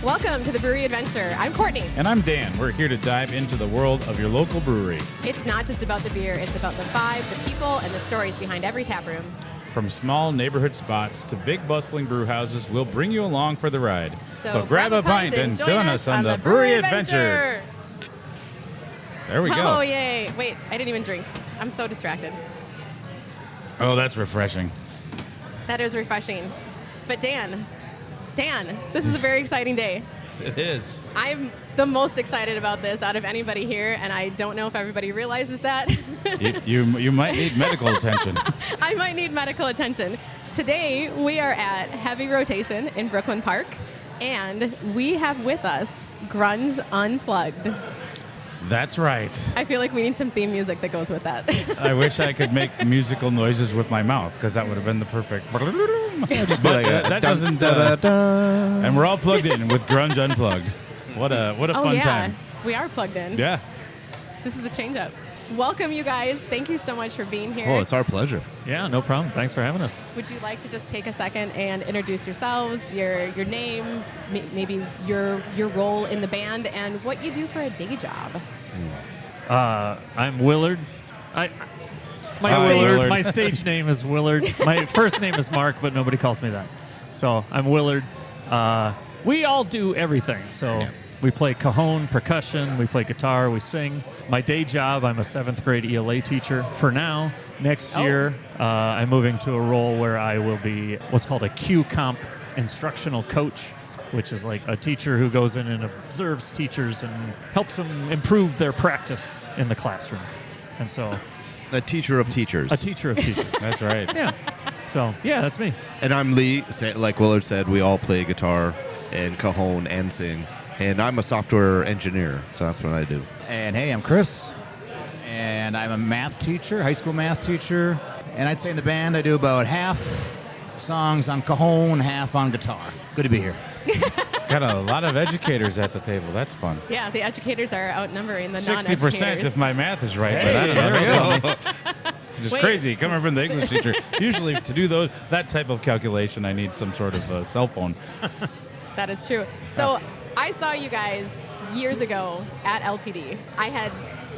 Welcome to the Brewery Adventure. I'm Courtney. And I'm Dan. We're here to dive into the world of your local brewery. It's not just about the beer, it's about the vibe, the people, and the stories behind every tap room. From small neighborhood spots to big bustling brew houses, we'll bring you along for the ride. So grab a pint and join us on the Brewery Adventure. There we go. Oh, yay. Wait, I didn't even drink. I'm so distracted. Oh, that's refreshing. That is refreshing. But Dan, this is a very exciting day. It is. I'm the most excited about this out of anybody here, and I don't know if everybody realizes that. You might need medical attention. I might need medical attention. Today, we are at Heavy Rotation in Brooklyn Park, and we have with us Grunge Unplugged. That's right. I feel like we need some theme music that goes with that. I wish I could make musical noises with my mouth, because that would have been the perfect... But that doesn't... And we're all plugged in with Grunge Unplugged. What a fun time. We are plugged in. Yeah. This is a change-up. Welcome, you guys. Thank you so much for being here. Oh, it's our pleasure. Yeah, no problem. Thanks for having us. Would you like to just take a second and introduce yourselves, your name, maybe your role in the band, and what you do for a day job? I'm Willard. My stage name is Willard. My first name is Mark, but nobody calls me that. So I'm Willard. We all do everything. So we play cajon, percussion, we play guitar, we sing. My day job, I'm a 7th grade ELA teacher for now. Next year, I'm moving to a role where I will be what's called a Q Comp instructional coach, which is like a teacher who goes in and observes teachers and helps them improve their practice in the classroom. And so... A teacher of teachers. A teacher of teachers. That's right. Yeah. So, yeah, that's me. And I'm Lee. Like Willard said, we all play guitar and cajon and sing. And I'm a software engineer, so that's what I do. And hey, I'm Chris, and I'm a math teacher, high school math teacher. And I'd say in the band I do about half songs on cajon, half on guitar. Good to be here. Got a lot of educators at the table. That's fun. Yeah, the educators are outnumbering the non-educators. 60% if my math is right. Hey, but I don't know. there we go. Just crazy. Coming from the English teacher. Usually to do that type of calculation, I need some sort of cell phone. That is true. So I saw you guys years ago at LTD. I had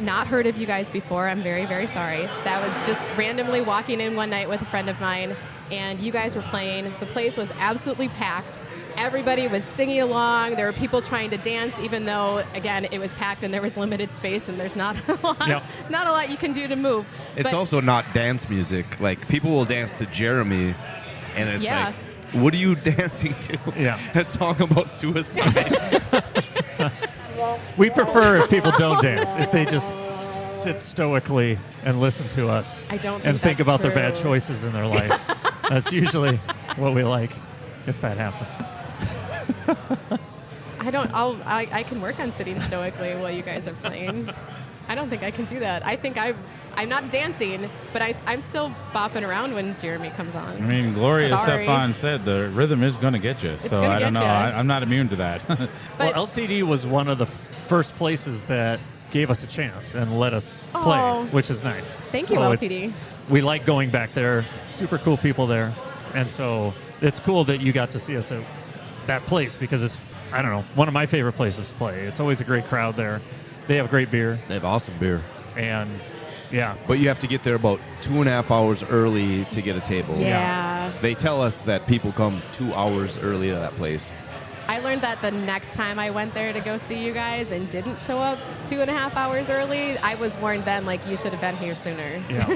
not heard of you guys before. I'm very, very sorry. That was just randomly walking in one night with a friend of mine, and you guys were playing. The place was absolutely packed. Everybody was singing along. There were people trying to dance, even though, again, it was packed and there was limited space and there's not a lot you can do to move. It's also not dance music. Like, people will dance to Jeremy, and it's like, what are you dancing to? Yeah. A song about suicide. We prefer if people don't dance, if they just sit stoically and listen to us and think about their bad choices in their life. That's usually what we like, if that happens. I can work on sitting stoically while you guys are playing. I don't think I can do that. I think I'm not dancing, but I'm still bopping around when Jeremy comes on. I mean, Gloria Stefan said the rhythm is going to get you. So I don't know. I'm not immune to that. Well, LTD was one of the first places that gave us a chance and let us play, which is nice. Thank you, LTD. We like going back there. Super cool people there. And so it's cool that you got to see us at that place because it's, I don't know, one of my favorite places to play. It's always a great crowd there. They have great beer. They have awesome beer. And, yeah. But you have to get there about 2.5 hours early to get a table. Yeah. They tell us that people come 2 hours early to that place. I learned that the next time I went there to go see you guys and didn't show up 2.5 hours early, I was warned then, like, you should have been here sooner. Yeah.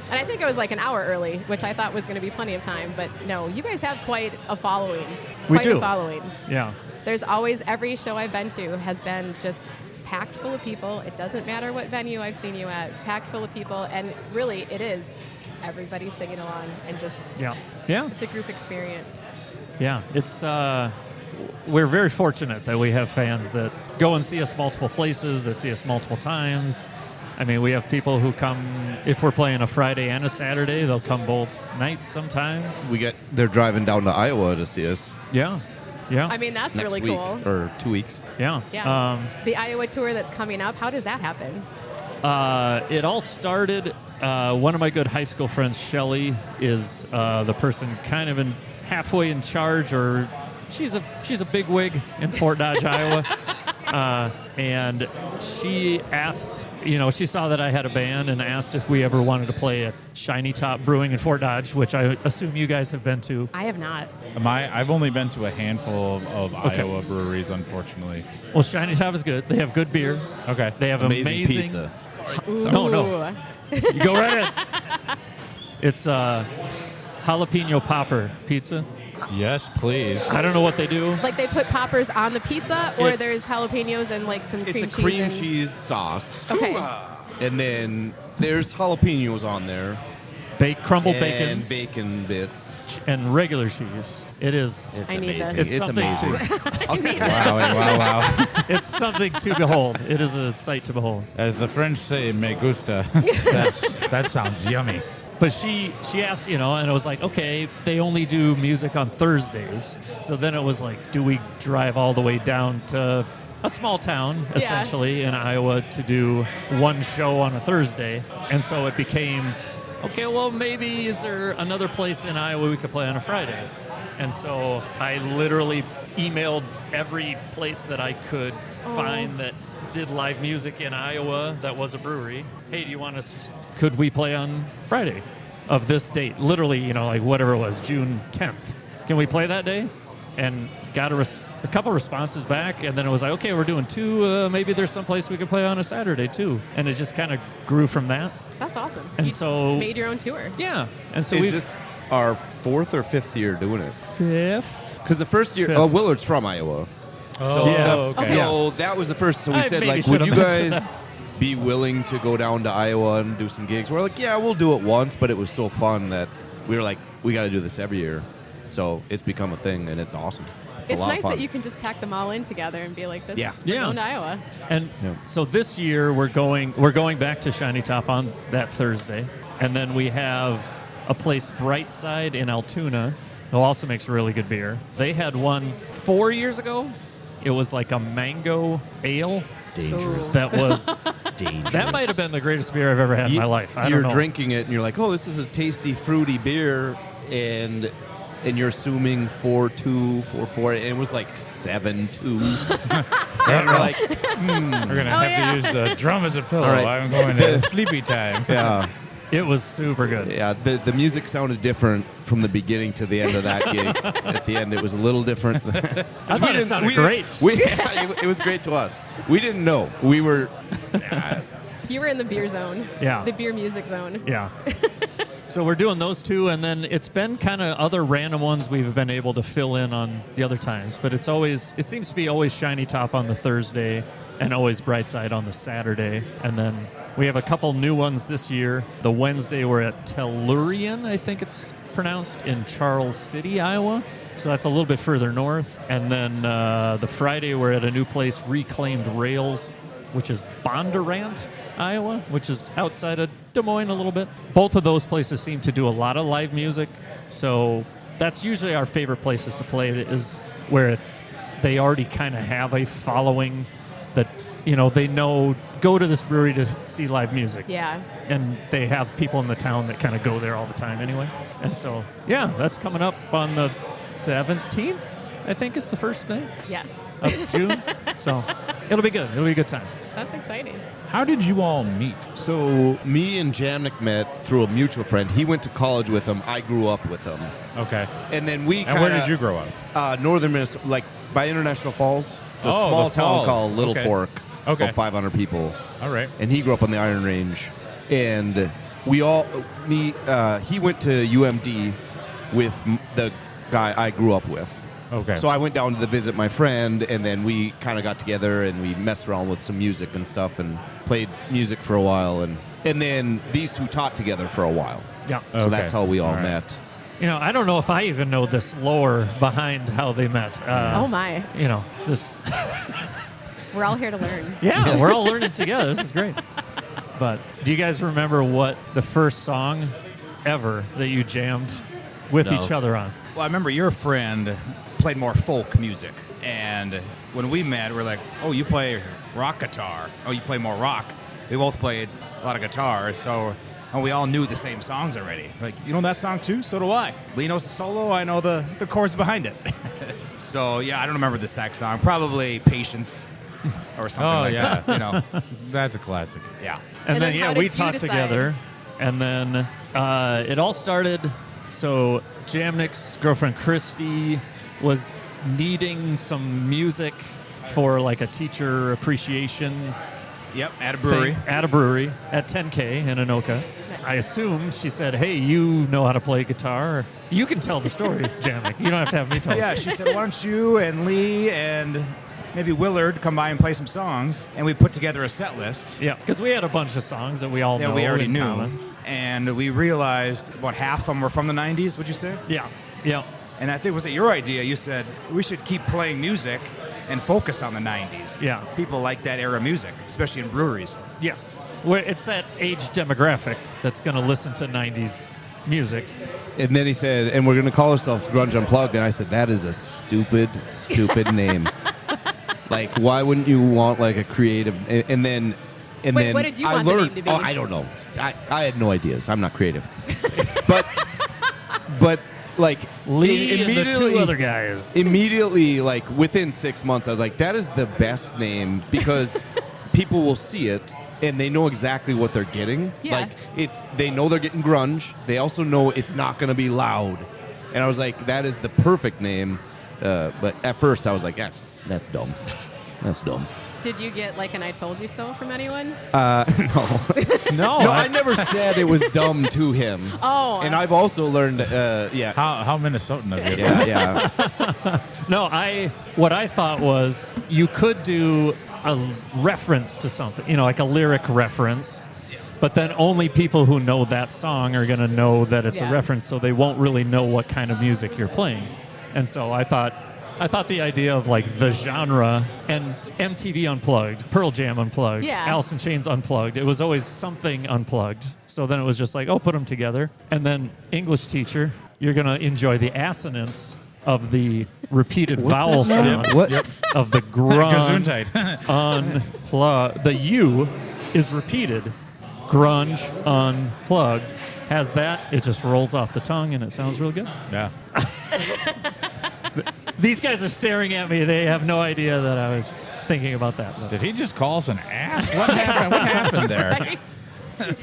And I think it was like an hour early, which I thought was going to be plenty of time. But no, you guys have quite a following. We do. A following. Yeah. There's always, every show I've been to has been just packed full of people. It doesn't matter what venue I've seen you at, packed full of people. And really, it is everybody singing along and just, it's a group experience. Yeah, it's we're very fortunate that we have fans that go and see us multiple places, that see us multiple times. I mean, we have people who come, if we're playing a Friday and a Saturday, they'll come both nights sometimes. They're driving down to Iowa to see us. Yeah. I mean, that's next really week, cool. Or 2 weeks. Yeah. The Iowa tour that's coming up, how does that happen? It all started, one of my good high school friends, Shelly, is the person kind of halfway in charge or she's a big wig in Fort Dodge, Iowa. And she asked, she saw that I had a band and asked if we ever wanted to play at Shiny Top Brewing in Fort Dodge, which I assume you guys have been to. I have not. I've only been to a handful of Iowa breweries, unfortunately. Well, Shiny Top is good. They have good beer. Okay. They have amazing pizza. No. You go right in. It's jalapeno popper pizza. Yes, please. I don't know what they do. Like they put poppers on the pizza, or It's- there's jalapenos and like some cream It's cheese. a cream and- cheese sauce. Okay. And then there's jalapenos on there. Crumbled and bacon bacon bits. and regular cheese. It is. It's I need amazing. this. It's It's something amazing. Okay. Wow. It's something to behold. It is a sight to behold. As the French say, me gusta. That sounds yummy. But she asked, and it was like, okay, they only do music on Thursdays. So then it was like, do we drive all the way down to a small town, essentially, in Iowa to do one show on a Thursday? And so it became, okay, well, maybe is there another place in Iowa we could play on a Friday? And so I literally emailed every place that I could find that did live music in Iowa that was a brewery. Hey, do you want us? Could we play on Friday of this date? Literally, like whatever it was, June 10th. Can we play that day? And got a couple responses back, and then it was like, okay, we're doing two. Maybe there's some place we could play on a Saturday too. And it just kind of grew from that. That's awesome. And you so- made your own tour. Yeah. And so Is this our 4th or 5th year doing it? 5th. Because the first year, Fifth. Willard's from Iowa. Oh, Yeah. okay. So that was the first. So we I said, maybe like, should would have you mentioned guys that. be willing to go down to Iowa and do some gigs? We're like, yeah, we'll do it once, but it was so fun that we were like, we got to do this every year. So it's become a thing, and it's awesome. It's a It's lot nice of fun. that you can just pack them all in together and be like, "This, Yeah. we're Yeah. going to Iowa." And Yeah. so this year we're going back to Shiny Top on that Thursday, and then we have a place Brightside in Altoona who also makes really good beer. They had one 4 years ago. It was like a mango ale dangerous. that was Dangerous. that might have been the greatest beer I've ever had in my life. I You're don't know. drinking it, and you're like, oh, this is a tasty, fruity beer, and you're assuming 4.2, 4.4, and it was like 7.2. And we're like, We're going to have yeah. to use the drum as a pillow. All right. I'm going to sleepy time. yeah. It was super good. Yeah, the music sounded different from the beginning to the end of that gig. At the end, it was a little different. I thought it sounded great. It was great to us. We didn't know. We were. You were in the beer zone. Yeah. The beer music zone. Yeah. So we're doing those two, and then it's been kind of other random ones we've been able to fill in on the other times. But it seems to be always Shiny Top on the Thursday and always Brightside on the Saturday. And then we have a couple new ones this year. The Wednesday we're at Tellurian, I think it's pronounced, in Charles City, Iowa. So that's a little bit further north. And then the Friday we're at a new place, Reclaimed Rails, which is Bondurant, Iowa, which is outside of Des Moines a little bit. Both of those places seem to do a lot of live music, so that's usually our favorite places to play, is where they already kind of have a following that, they know, go to this brewery to see live music. Yeah. And they have people in the town that kind of go there all the time anyway. And so, yeah, that's coming up on the 17th, I think is the first day Yes. of June. So it'll be good. It'll be a good time. That's exciting. How did you all meet? So me and Jamnick met through a mutual friend. He went to college with him. I grew up with him. Okay. And then we And where did you grow up? Northern Minnesota, like by International Falls. It's a Oh, small the town Falls. called Little Okay. Fork. Okay. About 500 people. All right. And he grew up on the Iron Range. And he went to UMD with the guy I grew up with. Okay. So I went down to visit my friend, and then we kind of got together and we messed around with some music and stuff and played music for a while. And then these two taught together for a while. Yeah. So Okay. that's how we all All right. met. I don't know if I even know this lore behind how they met. Oh my. This. We're all here to learn. Yeah, we're all learning together. This is great. But do you guys remember what the first song ever that you jammed with No. each other on? Well, I remember your friend played more folk music, and when we met, we're like, "Oh, you play rock guitar. Oh, you play more rock." We both played a lot of guitar, so and we all knew the same songs already. Like, you know that song too? So do I. Lee knows the solo. I know the chords behind it. So yeah, I don't remember the exact song. Probably Patience or something like that. You know, That's a classic. yeah. And then, how yeah, did we you taught decide? together. And then it all started, so Jamnick's girlfriend, Christy, was needing some music for like a teacher appreciation Yep, at a brewery. thing at a brewery at 10K in Anoka. I assume she said, hey, you know how to play guitar. You can tell the story, Jamnick. You don't have to have me tell Yeah, the she said, why don't you and Lee and maybe Willard come by and play some songs? And we put together a set list Yeah, because we had a bunch of songs that we all that know we already in knew. common. And we realized about half of them were from the 90s, would you say? Yeah, yeah. And I think, was it your idea? You said, we should keep playing music and focus on the 90s. Yeah. People like that era music, especially in breweries. Yes. It's that age demographic that's going to listen to 90s music. And then he said, and we're going to call ourselves Grunge Unplugged. And I said, that is a stupid, stupid name. Like, why wouldn't you want like a creative? And then Wait, what did you I want the learned, name to be? Oh, I don't know. I had no ideas. I'm not creative. but like Lee and the immediately- two other guys. Immediately, like within 6 months, I was like, that is the best name because people will see it and they know exactly what they're getting. Yeah. Like they know they're getting grunge. They also know it's not going to be loud. And I was like, that is the perfect name. But at first, I was like, that's dumb. That's dumb. Did you get like an I told you so from anyone? No. No, No, I never said it was dumb to him. Oh. And I've also learned, yeah. How Minnesotan of you? Yeah. No, what I thought was you could do a reference to something, like a lyric reference, but then only people who know that song are going to know that it's Yeah. a reference, so they won't really know what kind of music you're playing. And so I thought the idea of like the genre and MTV Unplugged, Pearl Jam Unplugged, Yeah. Alice in Chains Unplugged, it was always something unplugged. So then it was just like, put them together. And then English teacher, you're going to enjoy the assonance of the repeated vowel sound What? of the grunge Gesundheit. unplugged. The U is repeated. Grunge unplugged has that. It just rolls off the tongue and it sounds real good. Yeah. These guys are staring at me. They have no idea that I was thinking about that. Did he just call us an ass? What happened? What happened there? Right?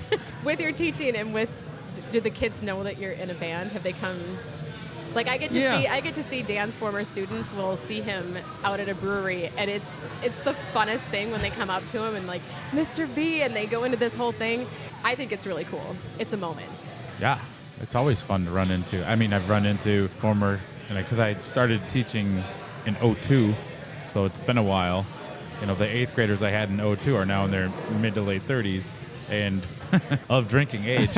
With your teaching and do the kids know that you're in a band? Have they come? Like I get to see Dan's former students will see him out at a brewery, and it's the funnest thing when they come up to him and like Mr. B, and they go into this whole thing. I think it's really cool. It's a moment. Yeah, it's always fun to run into. I mean, I've run into former, because I started teaching in 02, so it's been a while. The 8th graders I had in 02 are now in their mid to late 30s and of drinking age.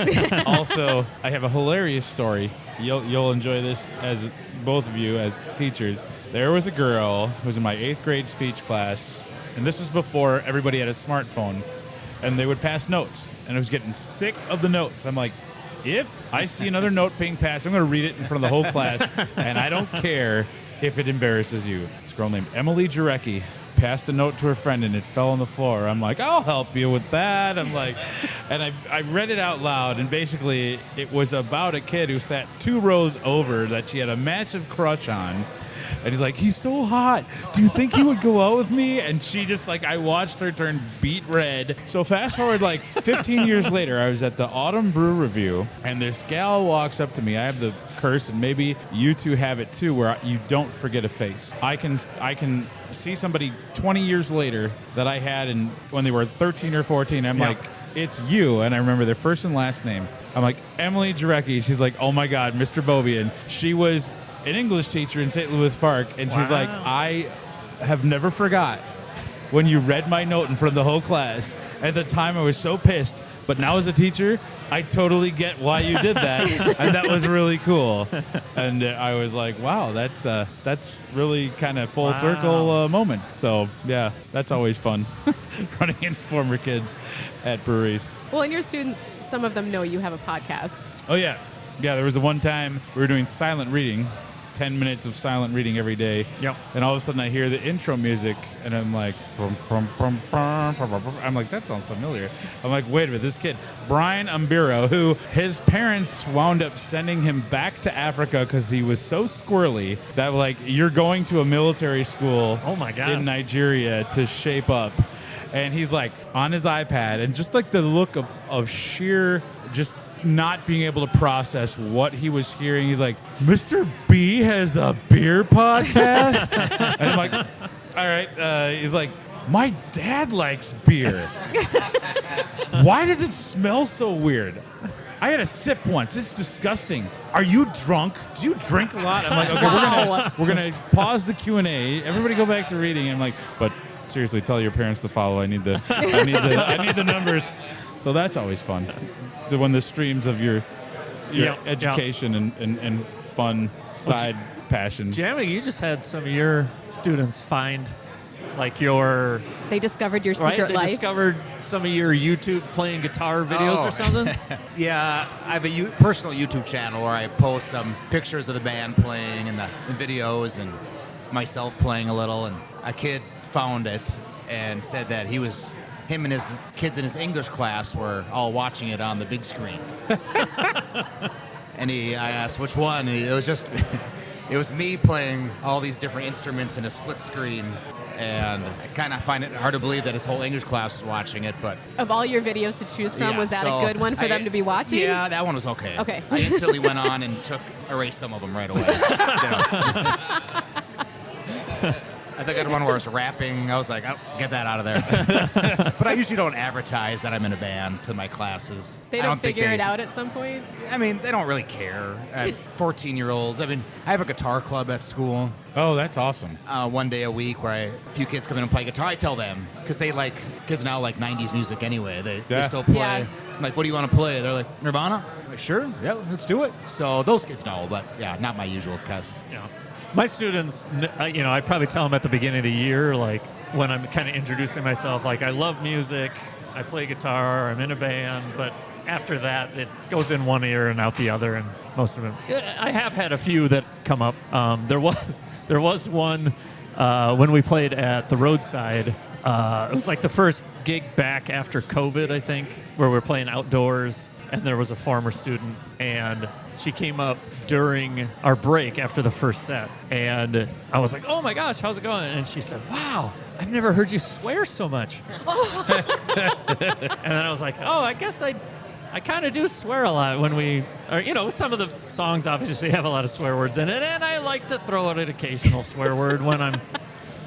Also, I have a hilarious story. You'll enjoy this as both of you as teachers. There was a girl who was in my 8th grade speech class, and this was before everybody had a smartphone, and they would pass notes, and I was getting sick of the notes. I'm like, if I see another note being passed, I'm going to read it in front of the whole class, and I don't care if it embarrasses you. This girl named Emily Jarecki passed a note to her friend, and it fell on the floor. I'm like, I'll help you with that. I'm like, and I read it out loud, and basically it was about a kid who sat 2 rows over that she had a massive crush on. And he's like, he's so hot. Do you think he would go out with me? And she just I watched her turn beet red. So fast forward 15 years later, I was at the Autumn Brew Review, and this gal walks up to me. I have the curse, and maybe you two have it too, where you don't forget a face. I can see somebody 20 years later that I had when they were 13 or 14. I'm like, it's you. And I remember their first and last name. I'm like, Emily Jarecki. She's like, oh my God, Mr. Bobian. She was an English teacher in St. Louis Park, and she's like, I have never forgot when you read my note in front of the whole class. At the time, I was so pissed, but now as a teacher, I totally get why you did that, and that was really cool. And I was like, wow, that's really kind of full circle moment. So yeah, that's always fun, running into former kids at breweries. Well, and your students, some of them know you have a podcast. Oh yeah. Yeah, there was the one time we were doing silent reading, 10 minutes of silent reading every day. Yep. And all of a sudden I hear the intro music, and I'm like, brum, brum, brum, brum, brum, brum, brum. I'm like, that sounds familiar. I'm like, wait a minute, this kid, Brian Umbiro, who his parents wound up sending him back to Africa because he was so squirrely that, like, you're going to a military school Oh my gosh. in Nigeria to shape up. And he's like on his iPad, and just like the look of sheer just not being able to process what he was hearing. He's like, Mr. B has a beer podcast? And I'm like, all right. He's like, my dad likes beer. Why does it smell so weird? I had a sip once. It's disgusting. Are you drunk? Do you drink a lot? I'm like, okay, we're gonna pause the Q&A. Everybody go back to reading. I'm like, but seriously, tell your parents to follow. I need the numbers. So that's always fun. When the streams of your education and fun side passion. Jammick, you just had some of your students find like your They discovered your right. secret They life. discovered some of your YouTube playing guitar videos or something. Yeah, I have a personal YouTube channel where I post some pictures of the band playing and the videos and myself playing a little. And a kid found it and said that him and his kids in his English class were all watching it on the big screen. And I asked which one. And it was me playing all these different instruments in a split screen. And I kind of find it hard to believe that his whole English class was watching it, but Of all your videos to choose from, yeah, was that so a good one for them to be watching? Yeah, that one was okay. Okay. I instantly went on and erased some of them right away. I think I had one where I was rapping. I was like, oh, get that out of there. But I usually don't advertise that I'm in a band to my classes. They I don't think figure it out at some point? I mean, they don't really care. 14-year-olds. I mean, I have a guitar club at school. Oh, that's awesome. One day a week where a few kids come in and play guitar. I tell them, because kids now like 90s music anyway. They still play. Yeah. I'm like, what do you want to play? They're like, Nirvana? I'm like, sure, yeah, let's do it. So those kids know, but yeah, not my usual cast. Yeah. My students, I probably tell them at the beginning of the year, like when I'm kind of introducing myself, like I love music, I play guitar, I'm in a band, but after that, it goes in one ear and out the other, and most of them. I have had a few that come up. There was one when we played at the Roadside. It was like the first gig back after COVID, I think, where we were playing outdoors, and there was a former student, and she came up during our break after the first set, and I was like, oh my gosh, how's it going? And she said, wow, I've never heard you swear so much. And then I was like, oh, I guess I kind of do swear a lot when some of the songs obviously have a lot of swear words in it, and I like to throw out an occasional swear word when I'm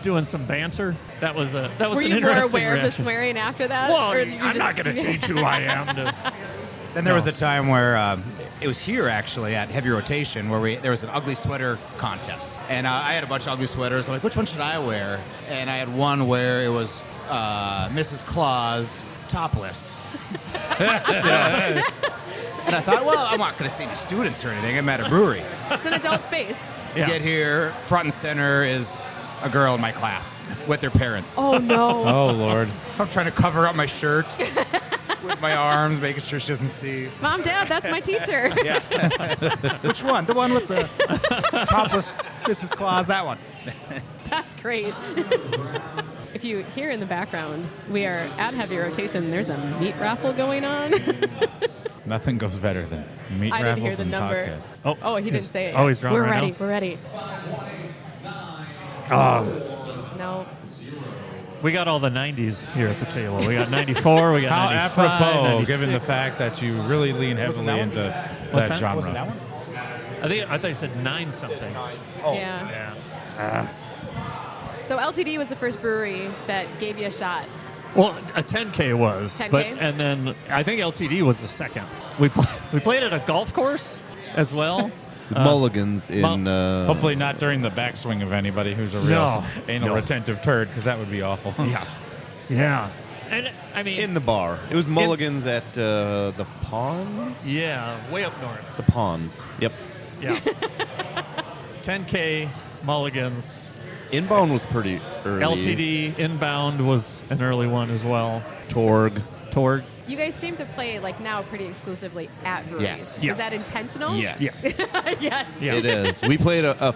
doing some banter. That was Were an you more interesting aware of the reaction. swearing after that? Well, or you I'm just- not going to change who I am. Then there was a time where it was here actually at Heavy Rotation where there was an ugly sweater contest, and I had a bunch of ugly sweaters. I'm like, which one should I wear? And I had one where it was Mrs. Claus topless. And I thought, well, I'm not going to see any students or anything. I'm at a brewery. It's an adult space. Yeah. Get here, front and center is a girl in my class with their parents. Oh, no. Oh, Lord. So I'm trying to cover up my shirt with my arms, making sure she doesn't see. Mom, Dad, that's my teacher. Yeah. Which one? The one with the topless Mrs. Claus? That one. That's great. If you hear in the background, we are at Heavy Rotation. There's a meat raffle going on. Nothing goes better than meat I didn't raffles hear the and number. podcasts. Oh, he didn't say it. Oh, yet. he's drawing We're right ready. now? We're ready. Oh, No. we got all the 90s here at the table. We got 94, we got How 95, apropos, 96. given the fact that you really lean heavily that one? into What's that that? genre. Wasn't that one? I thought you said 9 something. Oh. Yeah. Yeah. So LTD was the first brewery that gave you a shot. Well, a 10K was, 10K? but and then I think LTD was the second. We played at a golf course as well. The Mulligans in. Hopefully not during the backswing of anybody who's a real No. anal No. retentive turd, because that would be awful. Yeah, and I mean, in the bar. It was Mulligans at the Ponds? yeah, way up north. The Ponds. Yep. Yeah, 10K Mulligans. Inbound was pretty early. LTD inbound was an early one as well. Torg. tour. You guys seem to play like now pretty exclusively at breweries. Yes. Yes. Is that intentional? Yes. Yes. Yeah. It is. We played a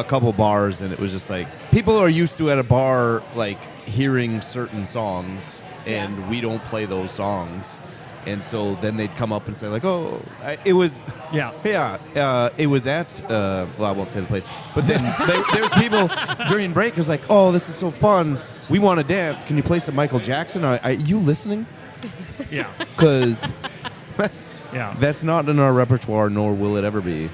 couple bars, and it was just like people are used to at a bar like hearing certain songs, and Yeah. we don't play those songs, and so then they'd come up and say like, "Oh, it was." Yeah. Yeah, it was at. Well, I won't say the place, but then there's people during break who's like, "Oh, this is so fun. We want to dance. Can you play some Michael Jackson? Are you listening?" Yeah. Because Yeah. that's not in our repertoire, nor will it ever be.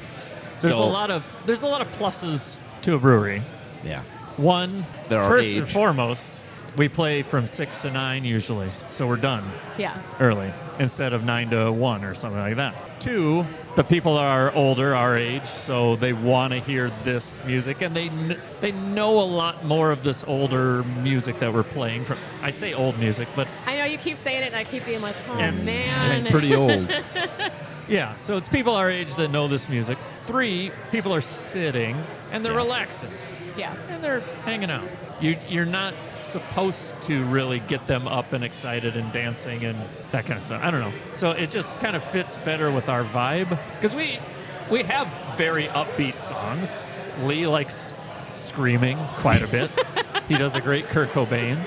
There's So- a lot of pluses to a brewery. Yeah. One, There are first age. and foremost, we play from 6 to 9 usually, so we're done Yeah. early instead of 9 to 1 or something like that. Two, the people are older, our age, so they want to hear this music, and they know a lot more of this older music that we're playing. From I say old music, but I know you keep saying it, and I keep being like, oh It's- man. It's pretty old. yeah, so it's people our age that know this music. Three, people are sitting and they're Yes. relaxing. Yeah. And they're hanging out. You're not supposed to really get them up and excited and dancing and that kind of stuff. I don't know. So it just kind of fits better with our vibe because we have very upbeat songs. Lee likes screaming quite a bit. He does a great Kurt Cobain.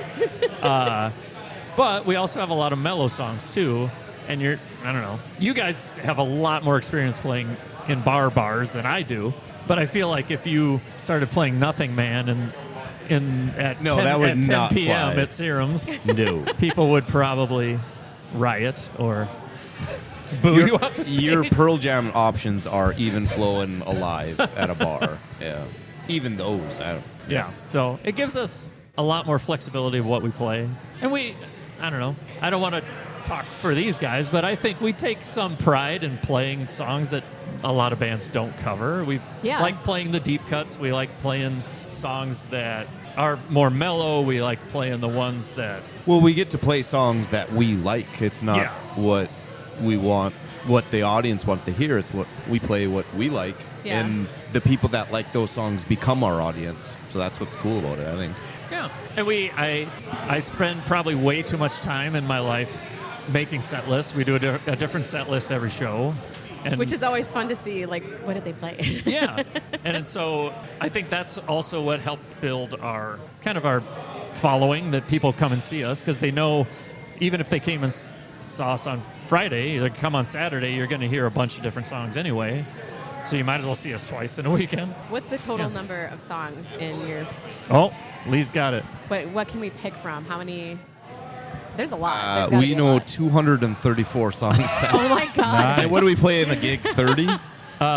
But we also have a lot of mellow songs too. And I don't know. You guys have a lot more experience playing in bars than I do. But I feel like if you started playing Nothing Man at No, 10, that would at 10 not p.m. fly. at Serum's, No. people would probably riot or boo you up the stage. Your Pearl Jam options are even flowing alive at a bar. Yeah. Even those. Yeah. So it gives us a lot more flexibility of what we play. And I don't know. I don't want to talk for these guys, but I think we take some pride in playing songs that a lot of bands don't cover. We Yeah. like playing the deep cuts. We like playing songs that are more mellow. We like playing the ones that Well, we get to play songs that we like. It's not Yeah. what we want, what the audience wants to hear. It's what we play, what we like. Yeah. And the people that like those songs become our audience. So that's what's cool about it, I think. Yeah, and I spend probably way too much time in my life making set lists. We do a different set list every show, and Which is always fun to see, like, what did they play? yeah, and so I think that's also what helped build our following, that people come and see us because they know even if they came and saw us on Friday, they come on Saturday, you're going to hear a bunch of different songs anyway. So you might as well see us twice in a weekend. What's the total Yeah. number of songs in your... Oh, Lee's got it. What can we pick from? How many... There's a lot. There's gotta We be a know lot. 234 songs now. Oh my God. And what do we play in a gig? 30?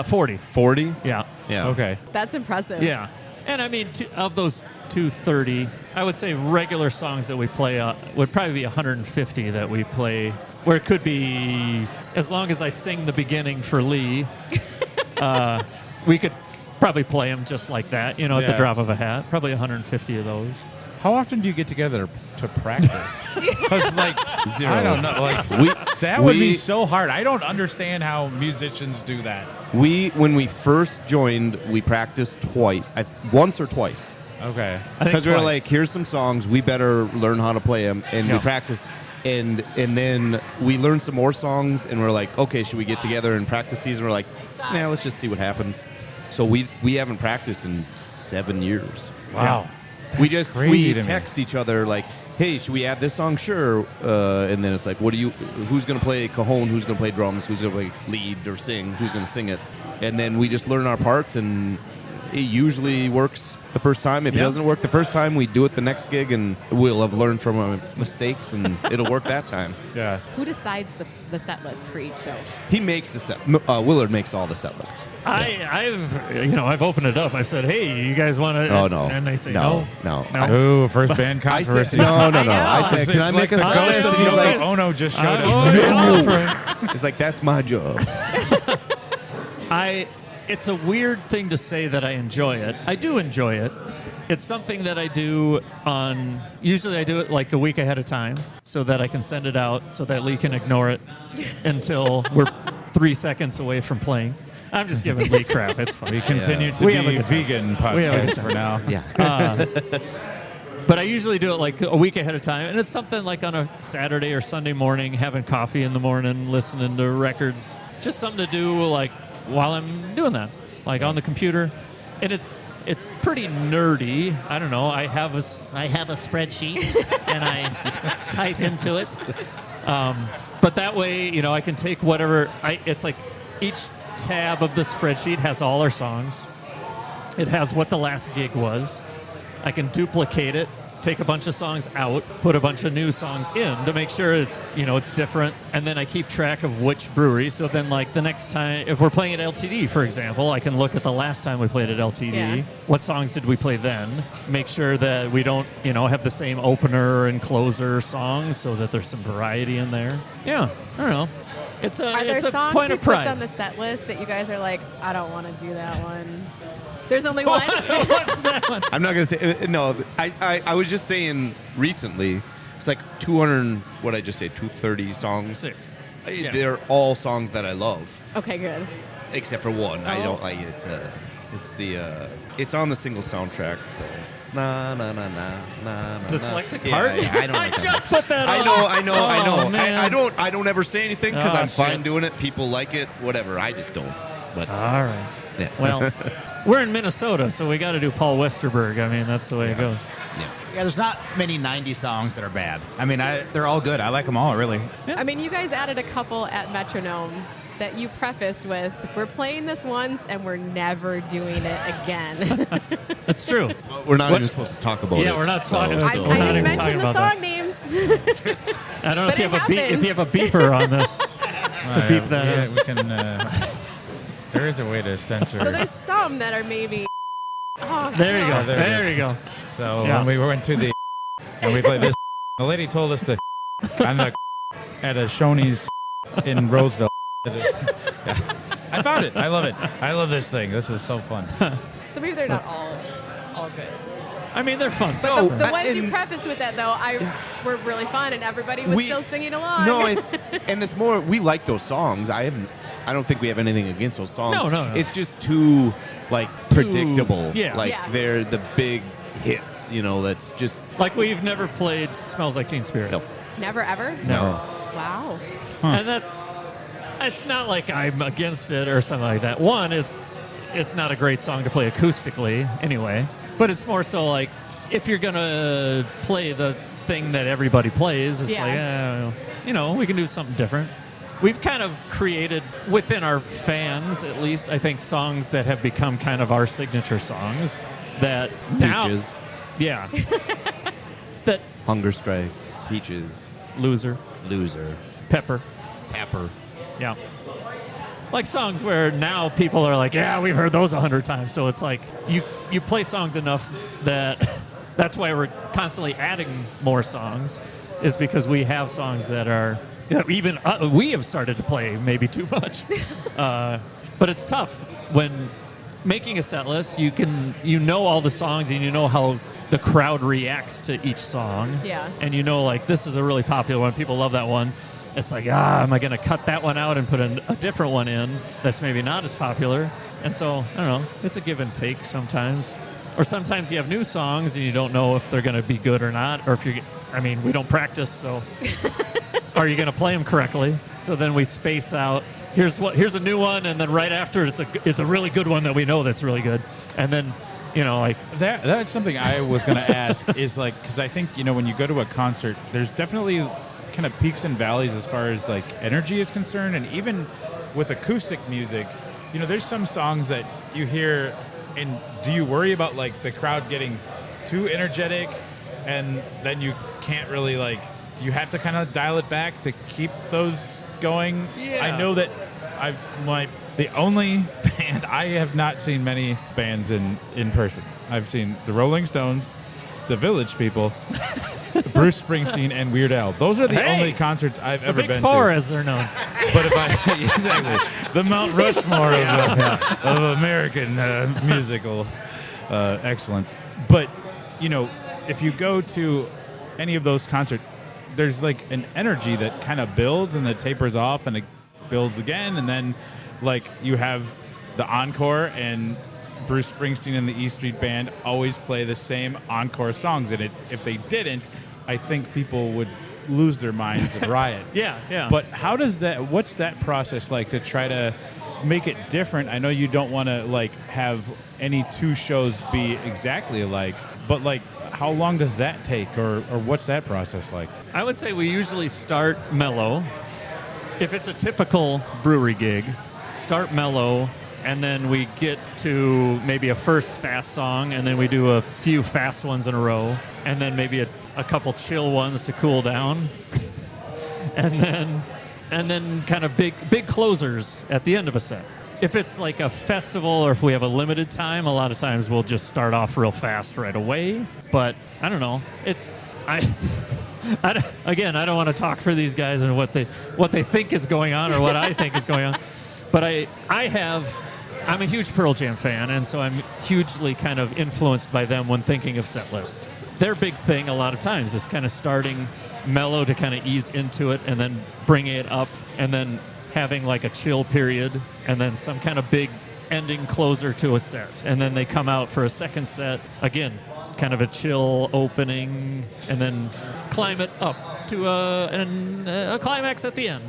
40. 40? Yeah. Yeah. Okay. That's impressive. Yeah. And I mean, of those 230, I would say regular songs that we play would probably be 150 that we play, where it could be, as long as I sing the beginning for Lee, we could probably play them just like that, at the Yeah. drop of a hat. Probably 150 of those. How often do you get together to practice? Because, like, Zero. I don't know. Like, that would be so hard. I don't understand how musicians do that. When we first joined, we practiced twice. Once or twice. Okay. I think Because we were twice. like, here's some songs, we better learn how to play them, and we Yeah. practice, and then we learned some more songs, and we're like, okay, should we get together and practice these? And we're like, nah, let's just see what happens. So we haven't practiced in 7 years. Wow. we That's just crazy we to me. text each other like, hey, should we add this song? Sure. And then it's like, who's gonna play cajon? Who's gonna play drums? Who's gonna play lead or sing? Who's gonna sing it? And then we just learn our parts, and it usually works the first time. If it Yeah. doesn't work the first time, we do it the next gig, and we'll have learned from our mistakes, and it'll work that time. Yeah. Who decides the set list for each show? He makes the set. Willard makes all the set lists. I've opened it up. I said, hey, you guys want to? Oh, no. And they say No. no. Ooh, first band I said controversy. no. I know. I said, It's can I like make a the set ghost list? of And he's Yoko like, Ono just showed I'm up. always offering. it's like, that's my job. It's a weird thing to say that I enjoy it. I do enjoy it. It's something that I do usually I do it like a week ahead of time so that I can send it out so that Lee can ignore it until we're 3 seconds away from playing. I'm just giving Lee crap. It's fine. We continue to We have a be good time. vegan We have a good podcast for now. Yeah. But I usually do it like a week ahead of time, and it's something like on a Saturday or Sunday morning, having coffee in the morning, listening to records. Just something to do like while I'm doing that, like on the computer. And it's pretty nerdy. I don't know. I have a spreadsheet, and I type into it. But that way, you know, I can take whatever. It's like each tab of the spreadsheet has all our songs. It has what the last gig was. I can duplicate it, take a bunch of songs out, put a bunch of new songs in to make sure it's, you know, it's different. And then I keep track of which brewery. So then, like, the next time, if we're playing at LTD, for example, I can look at the last time we played at LTD. Yeah. What songs did we play then? Make sure that we don't, you know, have the same opener and closer songs so that there's some variety in there. Yeah, I don't know. It's Are there it's a songs point he of pride. puts on the set list that you guys are like, I don't want to do that one? There's only one. What's that one? I'm not gonna say no. I was just saying recently. It's like 200. What I just say? 230 songs. Yeah. They're all songs that I love, Okay, good. except for one. I Oh. don't like it's on the single soundtrack. Na na na na na. Dyslexic na. Heart? Yeah, I don't. I like that. just put that I on. know. Oh, man. I don't ever say anything because Oh, I'm fine shit. doing it. People like it, whatever. I just don't. But All right. yeah. Well, we're in Minnesota, so we got to do Paul Westerberg. I mean, that's the way it goes. Yeah, there's not many 90s songs that are bad. I mean, they're all good. I like them all, really. I mean, you guys added a couple at Metronome that you prefaced with, we're playing this once and we're never doing it again. That's true. we're not What- even supposed to talk about it. Yeah, we're not talking- I, So I we're not didn't even mention talking the about song names. I don't know But if you it have a beep, if happened. you have a beeper on this to beep that out. We can. There is a way to censor. So there's some that are maybe. Oh, There you go. no. there it There is. you go. So Yeah. when we went to the and we played this, the lady told us to on the at a Shoney's in Roseville. Yeah. I found it. I love it. I love this thing. This is so fun. So maybe they're not all good. I mean, they're fun But songs. the ones you and- prefaced with that, though, were really fun, and everybody was still singing along. No, it's more. We like those songs. I don't think we have anything against those songs. No. It's just too like predictable. yeah. Like Yeah. they're the big hits. You know, that's just Like we've never played Smells Like Teen Spirit. no. Never ever. No. Wow. And it's not like I'm against it or something like that. One, it's not a great song to play acoustically anyway, but it's more so like if you're gonna play the thing that everybody plays, it's Yeah. like, you know, we can do something different. We've kind of created within our fans, at least, I think, songs that have become kind of our signature songs that now, Peaches, yeah, that Hunger Strike, Peaches, Loser, Loser, Pepper. Pepper. Yeah. Like songs where now people are like, yeah, we've heard those 100 times. So it's like you play songs enough that that's why we're constantly adding more songs, is because we have songs that are even we have started to play maybe too much. But it's tough when making a set list. You know all the songs and you know how the crowd reacts to each song. Yeah. And you know, like, this is a really popular one. People love that one. It's like, am I going to cut that one out and put a different one in that's maybe not as popular? And so, I don't know, it's a give and take sometimes. Or sometimes you have new songs and you don't know if they're going to be good or not. Or if we don't practice, so are you going to play them correctly? So then we space out. Here's a new one, and then right after it's a really good one that we know that's really good. And then, you know, like, That's something I was going to ask is like, because I think, you know, when you go to a concert, there's definitely kind of peaks and valleys as far as like energy is concerned. And even with acoustic music, you know, there's some songs that you hear and do you worry about like the crowd getting too energetic and then you can't really like, you have to kind of dial it back to keep those going? Yeah. I know that the only band, I have not seen many bands in person. I've seen the Rolling Stones, the Village People, Bruce Springsteen, and Weird Al. Those are the Hey! only concerts I've the ever Big been Four, to. as they're known. But if I exactly the Mount Rushmore of American musical excellence. But you know, if you go to any of those concerts, there's like an energy that kind of builds and it tapers off and it builds again, and then like you have the encore, and Bruce Springsteen and the E Street Band always play the same encore songs, and if they didn't, I think people would lose their minds and riot. Yeah. But what's that process like to try to make it different? I know you don't want to like have any two shows be exactly alike, but like how long does that take, or what's that process like? I would say we usually start mellow. If it's a typical brewery gig, start mellow, and then we get to maybe a first fast song, and then we do a few fast ones in a row, and then maybe a couple chill ones to cool down, and then kind of big closers at the end of a set. If it's like a festival or if we have a limited time, a lot of times we'll just start off real fast right away. But I don't know. Again, I don't want to talk for these guys and what they think is going on or what I think is going on. But I'm a huge Pearl Jam fan, and so I'm hugely kind of influenced by them when thinking of set lists. Their big thing a lot of times is kind of starting mellow to kind of ease into it and then bringing it up and then having like a chill period and then some kind of big ending closer to a set. And then they come out for a second set, again, kind of a chill opening, and then climb it up to a climax at the end,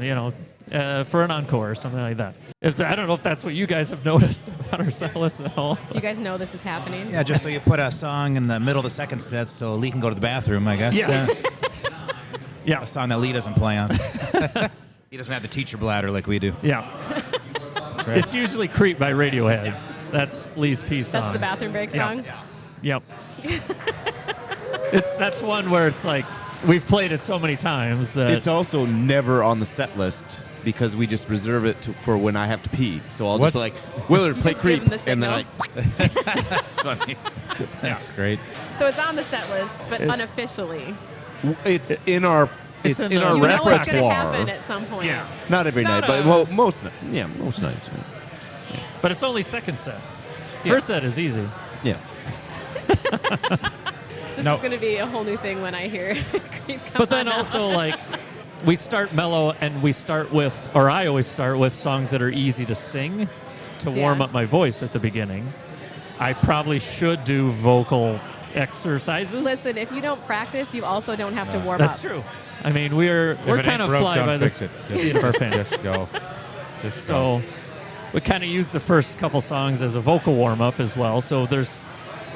for an encore or something like that. I don't know if that's what you guys have noticed about our set list at all. Do you guys know this is happening? Yeah, just so you put a song in the middle of the second set so Lee can go to the bathroom, I guess. Yes. Yeah, a song that Lee doesn't play on. He doesn't have the teacher bladder like we do. Yeah. Right. It's usually Creep by Radiohead. That's Lee's piece song. That's the bathroom break song? Yep. That's one where it's like, we've played it so many times that... It's also never on the set list because we just reserve it for when I have to pee. So I'll just be like, Willard, play just Creep. give him the And then signal. That's funny. That's great. So it's on the set list, but unofficially. It's in our It's in You know repertoire. it's going to happen at some point. Yeah. Not every No, night, no. but most nights. But it's only second set. First set is easy. Yeah. This No. is going to be a whole new thing when I hear Creep come But then on. also, like, we start mellow, and we start with, or I always start with songs that are easy to sing to warm Yeah. up my voice at the beginning. I probably should do vocal exercises. Listen, if you don't practice, you also don't have to warm That's up. true. I mean, we're If it kind ain't of broke, fly don't by the fix it. seat of our pants. Just go. So we kind of use the first couple songs as a vocal warm-up as well. So there's,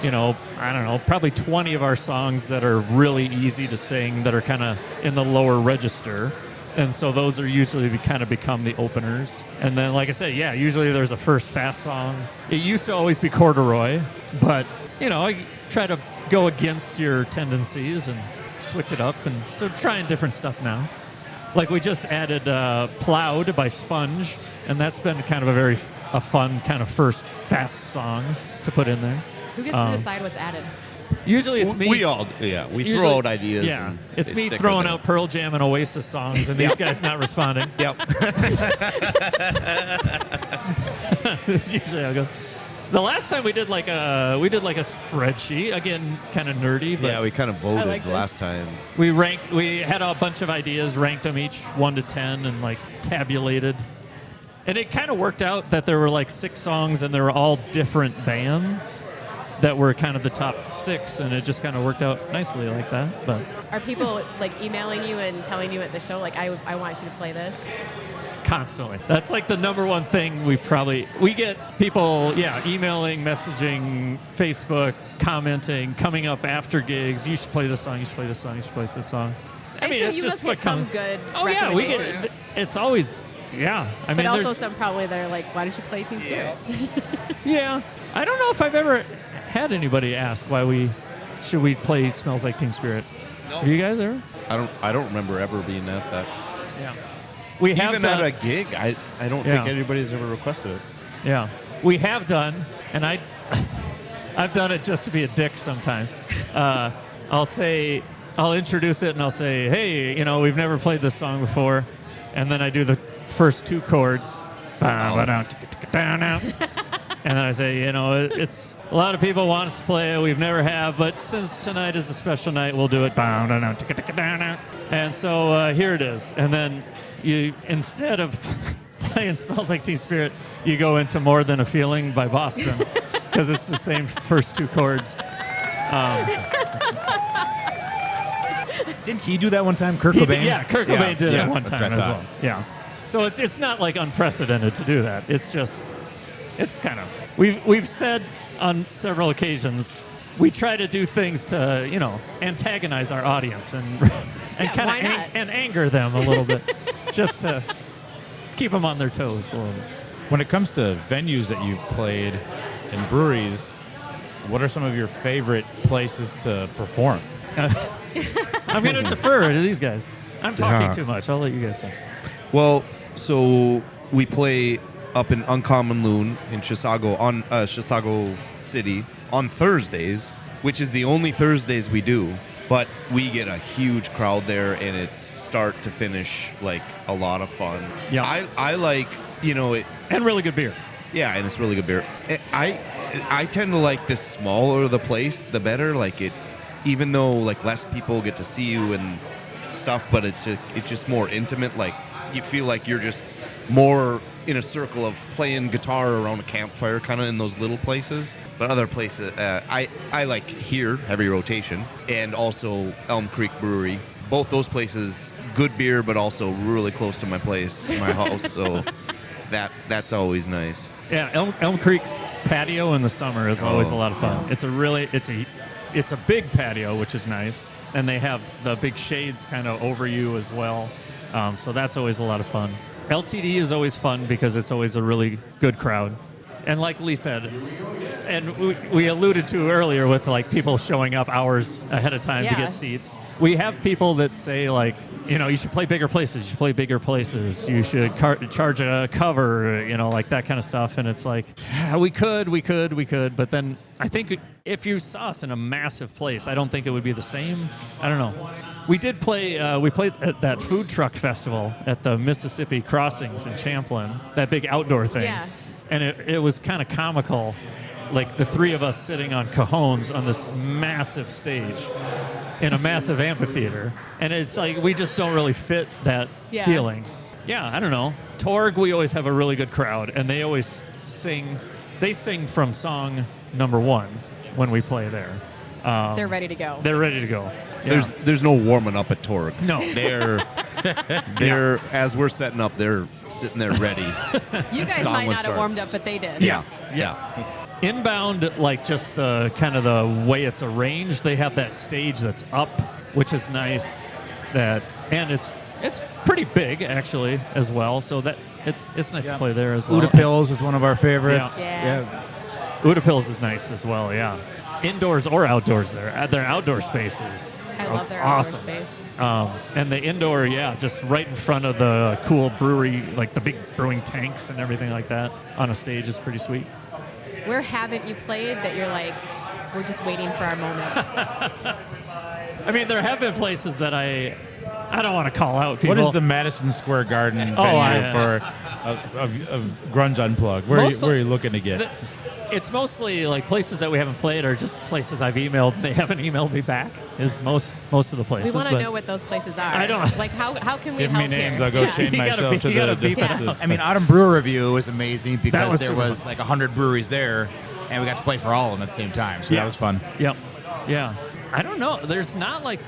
I don't know, probably 20 of our songs that are really easy to sing that are kind of in the lower register. And so those are usually kind of become the openers. And then, like I said, yeah, usually there's a first fast song. It used to always be Corduroy, but, I try to go against your tendencies and switch it up. And so trying different stuff now. Like we just added Plowed by Sponge, and that's been kind of a fun kind of first fast song to put in there. Who gets to decide what's added? Usually it's me. We Usually- throw out ideas. Yeah, and it's they me stick throwing with out Pearl Jam and Oasis songs, and these guys not responding. Yep. That's usually how it goes. The last time we did like a spreadsheet, again, kind of nerdy, but Yeah, we kind of voted like this. last time. we had a bunch of ideas, ranked them each 1 to 10, and like tabulated. And it kind of worked out that there were like 6 songs, and they were all different bands that were kind of the top 6, and it just kind of worked out nicely like that. But Are people like emailing you and telling you at the show, like, I want you to play this? constantly, that's like the number one thing we get people, emailing, messaging, Facebook, commenting, coming up after gigs. You should play this song. You should play this song. You should play this song. I mean, it's you just must get some comes. good Oh yeah, we recommendations. get. It's always. Yeah, I mean, But also there's- some probably that are like, why don't you play Teen Spirit? Yeah, I don't know if I've ever had anybody ask why we play Smells Like Teen Spirit. Have you guys ever? I don't remember ever being asked that. Yeah, we have Even done. at a gig, I don't Yeah. think anybody's ever requested it. Yeah, we have done, and I've done it just to be a dick sometimes. I'll introduce it and I'll say, hey, we've never played this song before, and then I do the first 2 chords, and then I say, it's a lot of people want us to play it, we've never have, but since tonight is a special night, we'll do it. And so here it is, and then you, instead of playing Smells Like Teen Spirit, you go into More Than a Feeling by Boston. because it's the same first two chords. Didn't he do that one time, Kurt Cobain? Yeah, Kurt Cobain did it one that's time what I as thought. well. Yeah. So it's not like unprecedented to do that. It's just, it's kind of, we've said on several occasions, we try to do things to, antagonize our audience and kind why of not? and anger them a little bit, just to keep them on their toes a little bit. When it comes to venues that you've played and breweries, what are some of your favorite places to perform? I'm going to defer to these guys. I'm talking Yeah. too much. I'll let you guys talk. Well, so we play up in Uncommon Loon in Chisago on Chisago City on Thursdays, which is the only Thursdays we do. But we get a huge crowd there, and it's start to finish like a lot of fun. Yeah. I like it. And really good beer. Yeah, and it's really good beer. I tend to like the smaller the place, the better. Like it, even though like less people get to see you and stuff, but it's just more intimate. Like you feel like you're just more in a circle of playing guitar around a campfire, kind of in those little places. But other places, I like here, Heavy Rotation, and also Elm Creek Brewery. Both those places, good beer, but also really close to my place, my house. So that's always nice. Yeah, Elm Creek's patio in the summer is always a lot of fun. It's a big patio, which is nice, and they have the big shades kind of over you as well. So that's always a lot of fun. LTD is always fun because it's always a really good crowd. And like Lee said, and we alluded to earlier with like people showing up hours ahead of time to Yeah. get seats. We have people that say like, you should play bigger places. You should play bigger places. You should charge a cover, like that kind of stuff. And it's like, yeah, we could. But then I think if you saw us in a massive place, I don't think it would be the same. I don't know. We did play. We played at that food truck festival at the Mississippi Crossings in Champlin. That big outdoor thing. Yeah. And it was kind of comical, like the three of us sitting on cajones on this massive stage in a massive amphitheater. And it's like we just don't really fit that Yeah. feeling. Yeah, I don't know. Torg, we always have a really good crowd, and they always sing. They sing from song number 1 when we play there. They're ready to go. They're ready to go. Yeah. There's no warming up at Torg. No. They're as we're setting up, they're sitting there ready. You guys Song might not have starts. warmed up, but they did. Yes. Inbound, like just the kind of the way it's arranged, they have that stage that's up, which is nice. And it's pretty big actually as well. So that it's nice to play there as well. Uda Pills is one of our favorites. Yeah. Uda Pills is nice as well. Yeah, indoors or outdoors there. Their outdoor spaces. I love their awesome. outdoor space. And the indoor, just right in front of the cool brewery, like the big brewing tanks and everything like that on a stage is pretty sweet. Where haven't you played that you're like, we're just waiting for our moment? I mean, there have been places that I don't want to call out people. What is the Madison Square Garden venue yeah. for of Grunge Unplugged? Where are you looking to get? It's mostly like places that we haven't played are just places I've emailed and they haven't emailed me back is most of the places. We want to but know what those places are. I don't- Like, how can we Give me help names. here? I'll go Yeah. change You gotta myself be- to you gotta the beep it differences. out. I mean, Autumn Brewer Review was amazing because was there super was fun. like 100 breweries there, and we got to play for all of them at the same time. So That was fun. Yep. Yeah. I don't know. There's not like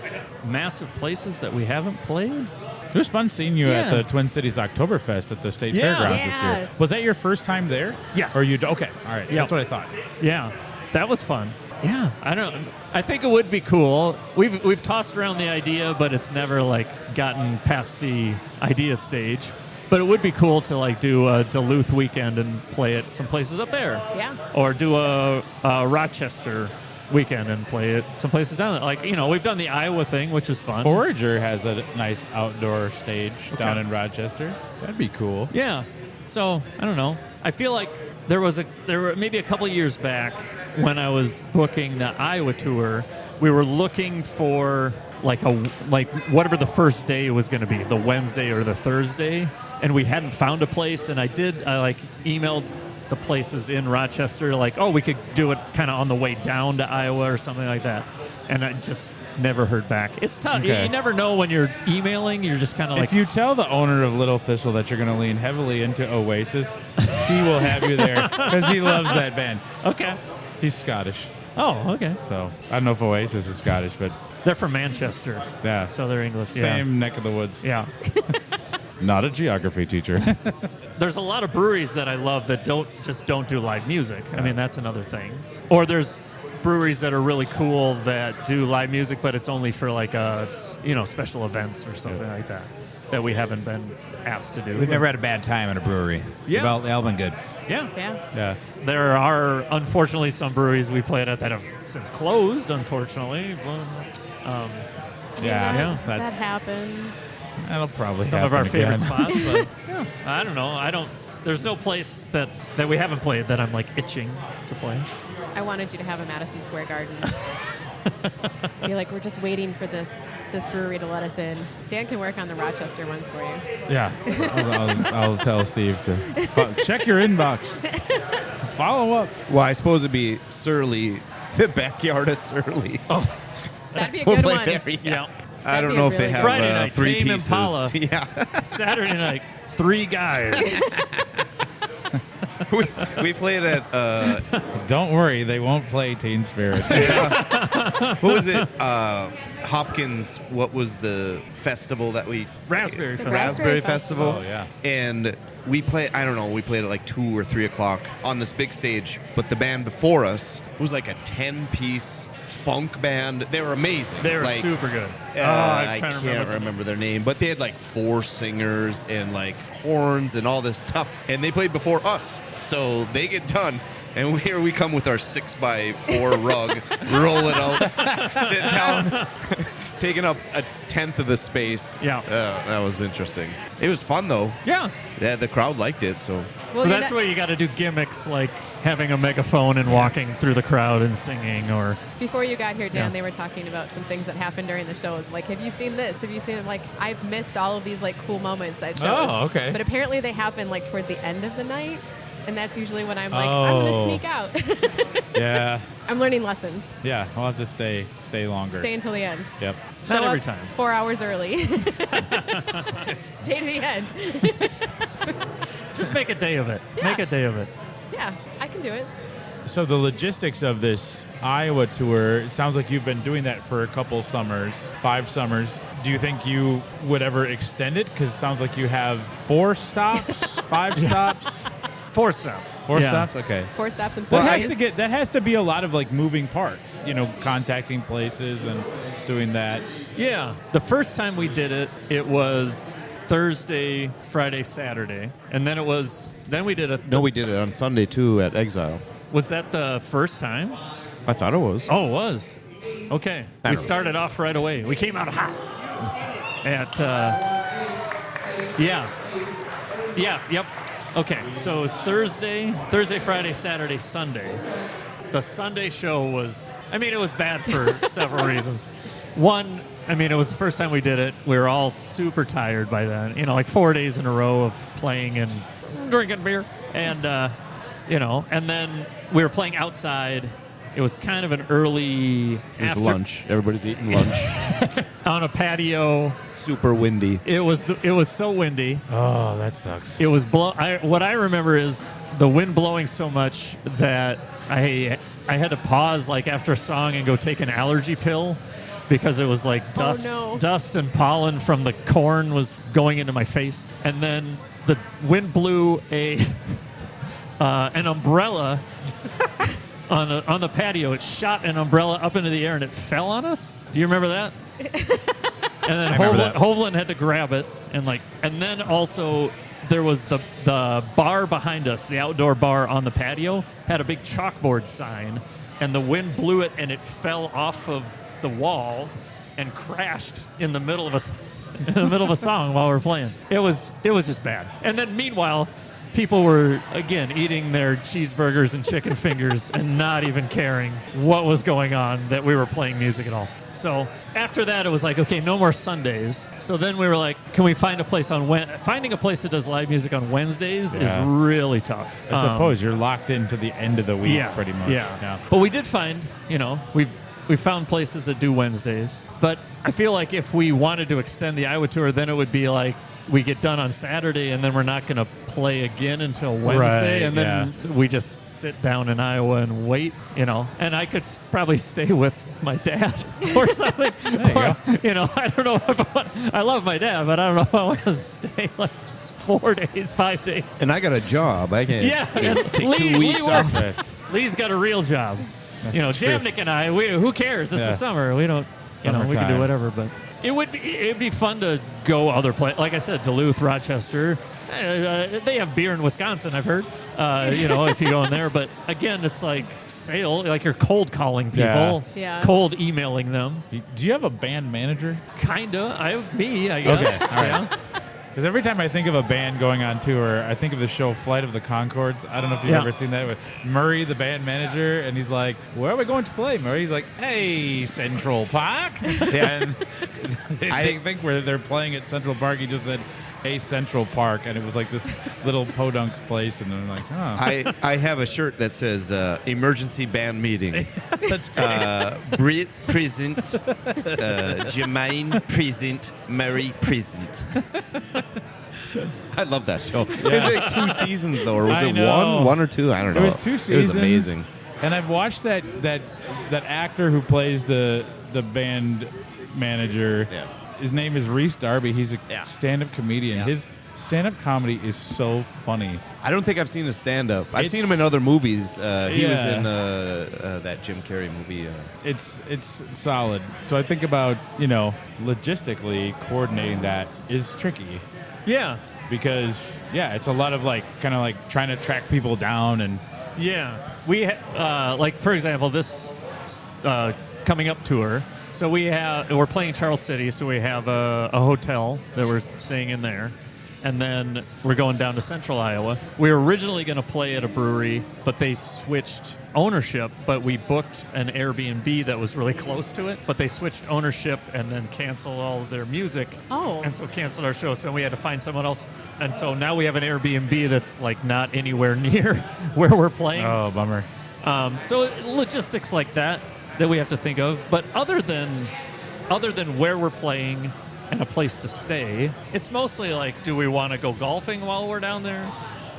massive places that we haven't played. It was fun seeing you at Yeah. the Twin Cities Oktoberfest at the State Yeah. Fairgrounds this Yeah. year. Was that your first time there? Yes. Or okay, all right. Yep. That's what I thought. Yeah. That was fun. Yeah. I think it would be cool. We've tossed around the idea, but it's never like gotten past the idea stage. But it would be cool to like do a Duluth weekend and play it some places up there. Yeah. Or do a Rochester weekend and play it some places down there. Like, we've done the Iowa thing, which is fun. Forager has a nice outdoor stage down in Rochester. That'd be cool. Yeah. So, I don't know. I feel like there were maybe a couple years back when I was booking the Iowa tour, we were looking for like whatever the first day was going to be, the Wednesday or the Thursday, and we hadn't found a place, and I emailed the places in Rochester like, we could do it kind of on the way down to Iowa or something like that. And I just never heard back. It's tough. Okay. You never know when you're emailing. You're just kind of like, If you tell the owner of Little Thistle that you're going to lean heavily into Oasis, he will have you there because he loves that band. okay. He's Scottish, Oh, okay. so I don't know if Oasis is Scottish, but They're from Manchester, yeah, so they're English. same neck of the woods. Yeah. Not a geography teacher. There's a lot of breweries that I love that don't do live music. I mean, that's another thing. Or there's breweries that are really cool that do live music, but it's only for like special events or something like that we haven't been asked to do. We've never had a bad time at a brewery. Yeah. They've all been good. Yeah. Yeah. Yeah. There are unfortunately some breweries we played at that have since closed. Unfortunately, but, Yeah. That That's happens. that'll probably some of happen our favorite again. spots. But yeah, I don't know. There's no place that we haven't played that I'm like itching to play. I wanted you to have a Madison Square Garden. Be like, we're just waiting for this brewery to let us in. Dan can work on the Rochester ones for you. Yeah. I'll tell Steve to check your inbox. Follow up. Well, I suppose it'd be Surly, the backyard of Surly. Oh, That'd be a We'll good play one. there, yeah. I That'd don't be know a if they really have good Friday night, three Tame pieces. Impala. Yeah, Saturday night, 3 guys. we played at Don't worry, they won't play Teen Spirit. what was it? Hopkins. What was the festival that we? Raspberry Festival. Raspberry Festival. Oh, yeah. And we played. I don't know. We played at like 2 or 3 o'clock on this big stage. But the band before us was like a 10-piece funk band. They were amazing. They were like, super good. I I'm trying to can't remember their name, but they had like 4 singers and like horns and all this stuff, and they played before us. So they get done, and here we come with our 6x4 rug, roll it out, sit down, taking up a tenth of the space. Yeah. That was interesting. It was fun though. Yeah. Yeah, the crowd liked it. So Well, But you're that's not- why you got to do gimmicks like having a megaphone and walking through the crowd and singing, or Before you got here, Dan, Yeah. they were talking about some things that happened during the shows. Like, have you seen this? Have you seen it? Like, I've missed all of these like cool moments at shows. Oh, okay. But apparently they happen like toward the end of the night, and that's usually when I'm like, I'm Oh. gonna sneak out. Yeah. I'm learning lessons. Yeah. I'll have to stay longer. Stay until the end. Yep. Not Show every up time. 4 hours early. Stay to the end. just make a day of it. Yeah. Make a day of it. Yeah, I can do it. So the logistics of this Iowa tour, it sounds like you've been doing that for a couple summers, 5 summers. Do you think you would ever extend it? Because it sounds like you have 4 stops, 5 stops, 4 stops. 4 Yeah. stops. Okay. 4 stops and 4 That days. has to be a lot of like moving parts, contacting places and doing that. Yeah. The first time we did it, it was Thursday, Friday, Saturday, and then we did it. no, we did it on Sunday too at Exile. Was that the first time? I thought it was. Oh, it was. Okay. I We don't know. started off right away. We came out hot. At, yep. Okay, so it was Thursday, Friday, Saturday, Sunday. The Sunday show was, it was bad for several reasons. One, it was the first time we did it. We were all super tired by then. Like 4 days in a row of playing and drinking beer. And, and then we were playing outside. It was kind of an early It was lunch. Everybody's eating lunch. on a patio. Super windy. It was so windy. Oh, that sucks. It was what I remember is the wind blowing so much that I had to pause like after a song and go take an allergy pill because it was like dust and pollen from the corn was going into my face. And then the wind blew an umbrella on the patio. It shot an umbrella up into the air and it fell on us. Do you remember that? And then remember that. Hovland had to grab it and then also there was the bar behind us, the outdoor bar on the patio, had a big chalkboard sign, and the wind blew it and it fell off of the wall and crashed in the middle of a song while we were playing. It was just bad. And then meanwhile, people were again eating their cheeseburgers and chicken fingers and not even caring what was going on, that we were playing music at all. So after that, it was like, okay, no more Sundays. So then we were like, can we find a place finding a place that does live music on Wednesdays is Yeah. really tough. I suppose you're locked into the end of the week, pretty much. Yeah. But we did find, we found places that do Wednesdays. But I feel like if we wanted to extend the Iowa tour, then it would be like we get done on Saturday, and then we're not going to play again until Wednesday, Right, and then we just sit down in Iowa and wait, And I could probably stay with my dad or something. I don't know if I love my dad, but I don't know if I want to stay like 4 days, 5 days. And I got a job. I can't take 2 weeks off. Lee's got a real job. That's true. Jamnick and I, who cares? It's the summer. We don't, we can do Summertime. whatever, but it'd be fun to go other places. Like I said, Duluth, Rochester. They have beer in Wisconsin, I've heard. If you go in there, but again, it's like like you're cold calling people, cold emailing them. Do you have a band manager? Kinda. I guess. Okay, all right. Because every time I think of a band going on tour, I think of the show Flight of the Conchords. I don't know if you've ever seen that with Murray, the band manager, and he's like, "Where are we going to play?" Murray's like, "Hey, Central Park." And they think where they're playing at Central Park. He just said, "Hey, Central Park," and it was like this little podunk place, and I'm like, "Oh." I have a shirt that says "Emergency Band Meeting." That's great. Brit present, Jermaine present, Murray present. I love that show. It was like 2 seasons though, or was it one or two? I don't know. It was 2 seasons. It was amazing. And I've watched that actor who plays the band manager. Yeah. His name is Reese Darby. He's a Yeah. stand-up comedian. Yeah. His stand-up comedy is so funny. I don't think I've seen his stand-up. I've It's- seen him in other movies. He was in that Jim Carrey movie. It's solid. So I think about, logistically coordinating that is tricky Yeah. because, it's a lot of kind of trying to track people down and Yeah. We, for example, this coming up tour. So we're playing Charles City, so we have a hotel that we're staying in there. And then we're going down to Central Iowa. We were originally going to play at a brewery, but they switched ownership. But we booked an Airbnb that was really close to it. But they switched ownership and then canceled all of their music. Oh. And so canceled our show. So we had to find someone else. And so now we have an Airbnb that's not anywhere near where we're playing. oh, bummer. So logistics like that we have to think of. But other than where we're playing and a place to stay, it's mostly do we want to go golfing while we're down there?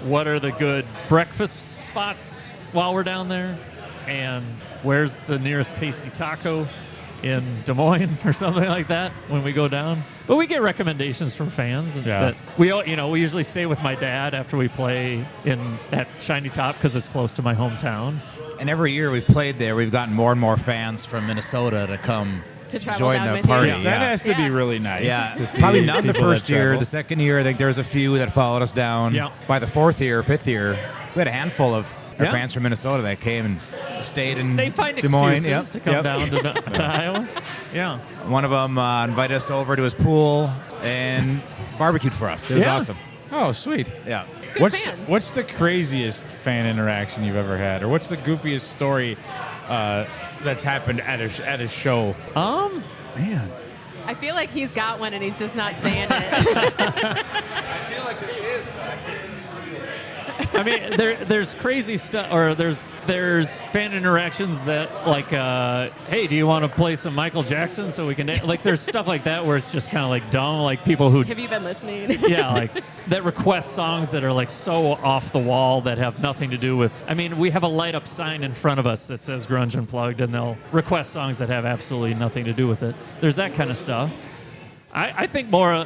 What are the good breakfast spots while we're down there? And where's the nearest tasty taco in Des Moines or something like that when we go down? But we get recommendations from fans. That we usually stay with my dad after we play at Shiny Top because it's close to my hometown. And every year we've played there, we've gotten more and more fans from Minnesota to come To travel join down the with you. party. That has to be really nice. Yeah, to see probably not the people first that year. travel. The second year, I think there was a few that followed us down. Yeah. By the 4th year, 5th year, we had a handful of our Yeah. fans from Minnesota that came and stayed in They find Des Moines. excuses to come down to Iowa. Yeah. One of them invited us over to his pool and barbecued for us. It was Yeah. awesome. Oh, sweet. Yeah. Good fans. What's the craziest fan interaction you've ever had, or what's the goofiest story that's happened at a show? Man. I feel like he's got one and he's just not saying it. I mean, there's crazy stuff, or there's fan interactions that hey, do you want to play some Michael Jackson so we can there's stuff like that where it's just kind of dumb, people who Have you been listening? that request songs that are so off the wall that have nothing to do with. I mean, we have a light up sign in front of us that says Grunge Unplugged, and they'll request songs that have absolutely nothing to do with it. There's that kind of stuff. I think more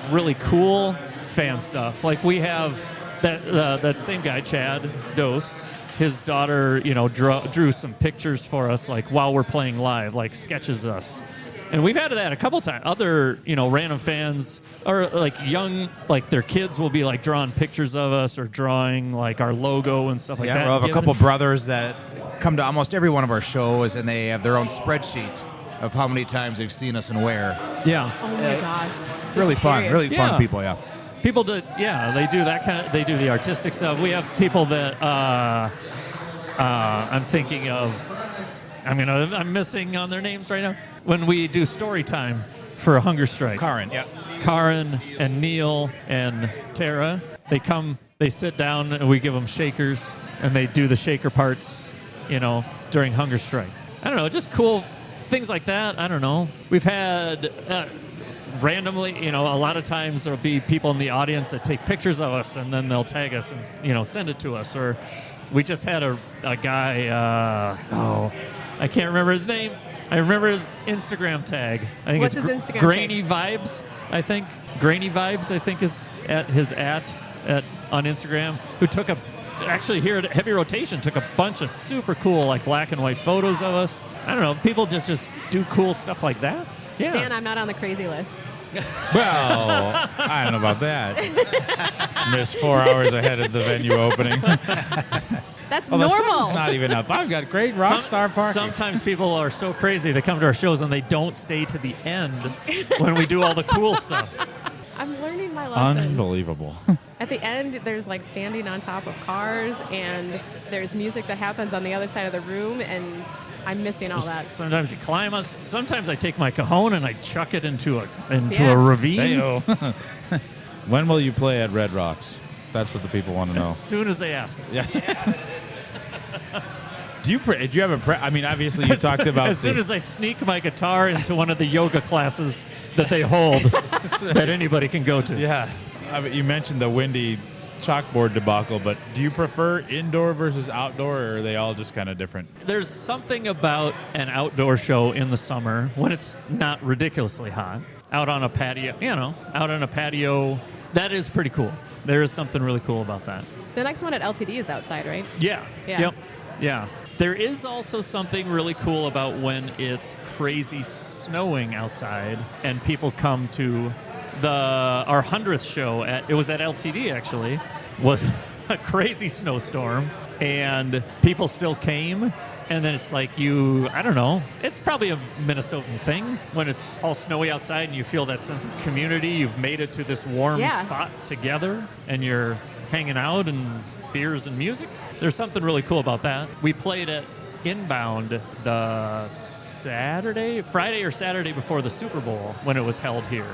really cool fan stuff. We have. That same guy, Chad Dose, his daughter, drew some pictures for us, while we're playing live, sketches us. And we've had that a couple times. Other, random fans, or young, their kids will be drawing pictures of us or drawing our logo and stuff like that. Yeah, we'll have a couple brothers that come to almost every one of our shows, and they have their own spreadsheet of how many times they've seen us and where. Yeah. Oh my gosh. This Really is fun, serious. really Yeah. fun people, yeah. People do, they do that kind of. They do the artistic stuff. We have people that I'm thinking of. I'm missing on their names right now. When we do story time for a hunger strike, Karin, yeah. Karin and Neil and Tara, they come, they sit down, and we give them shakers, and they do the shaker parts, during hunger strike. I don't know, just cool things like that. I don't know. We've had randomly, a lot of times there'll be people in the audience that take pictures of us and then they'll tag us and, send it to us. Or we just had a guy, I can't remember his name. I remember his Instagram tag. I think What's it's his Instagram Grainy tag? Vibes, I think. Grainy Vibes, I think, is at his on Instagram, who took actually here at Heavy Rotation, took a bunch of super cool, like, black and white photos of us. I don't know. People just do cool stuff like that. Yeah. Dan, I'm not on the crazy list. Well, I don't know about that. Missed 4 hours ahead of the venue opening. That's The normal. sun's not even up. I've got great rock star parking. Sometimes people are so crazy, they come to our shows and they don't stay to the end when we do all the cool stuff. I'm learning my lesson. Unbelievable. At the end, there's like standing on top of cars, and there's music that happens on the other side of the room, and I'm missing all that. Sometimes you climb us. Sometimes I take my cajon and I chuck it into a Yeah. ravine. Heyo. When will you play at Red Rocks? That's what the people want to know. As soon as they ask us. Yeah. Do you have a I mean, obviously you talked about as soon as I sneak my guitar into one of the yoga classes that they hold that anybody can go to. Yeah. I mean, you mentioned the windy chalkboard debacle, but do you prefer indoor versus outdoor, or are they all just kind of different? There's something about an outdoor show in the summer when it's not ridiculously hot, out on a patio, that is pretty cool. There is something really cool about that. The next one at LTD is outside, right? Yeah. Yeah. Yep. Yeah. There is also something really cool about when it's crazy snowing outside and people come to our 100th show it was at LTD actually, was a crazy snowstorm and people still came, and then it's like I don't know, it's probably a Minnesotan thing when it's all snowy outside and you feel that sense of community. You've made it to this warm spot together and you're hanging out and beers and music. There's something really cool about that. We played at Inbound the Friday or Saturday before the Super Bowl when it was held here.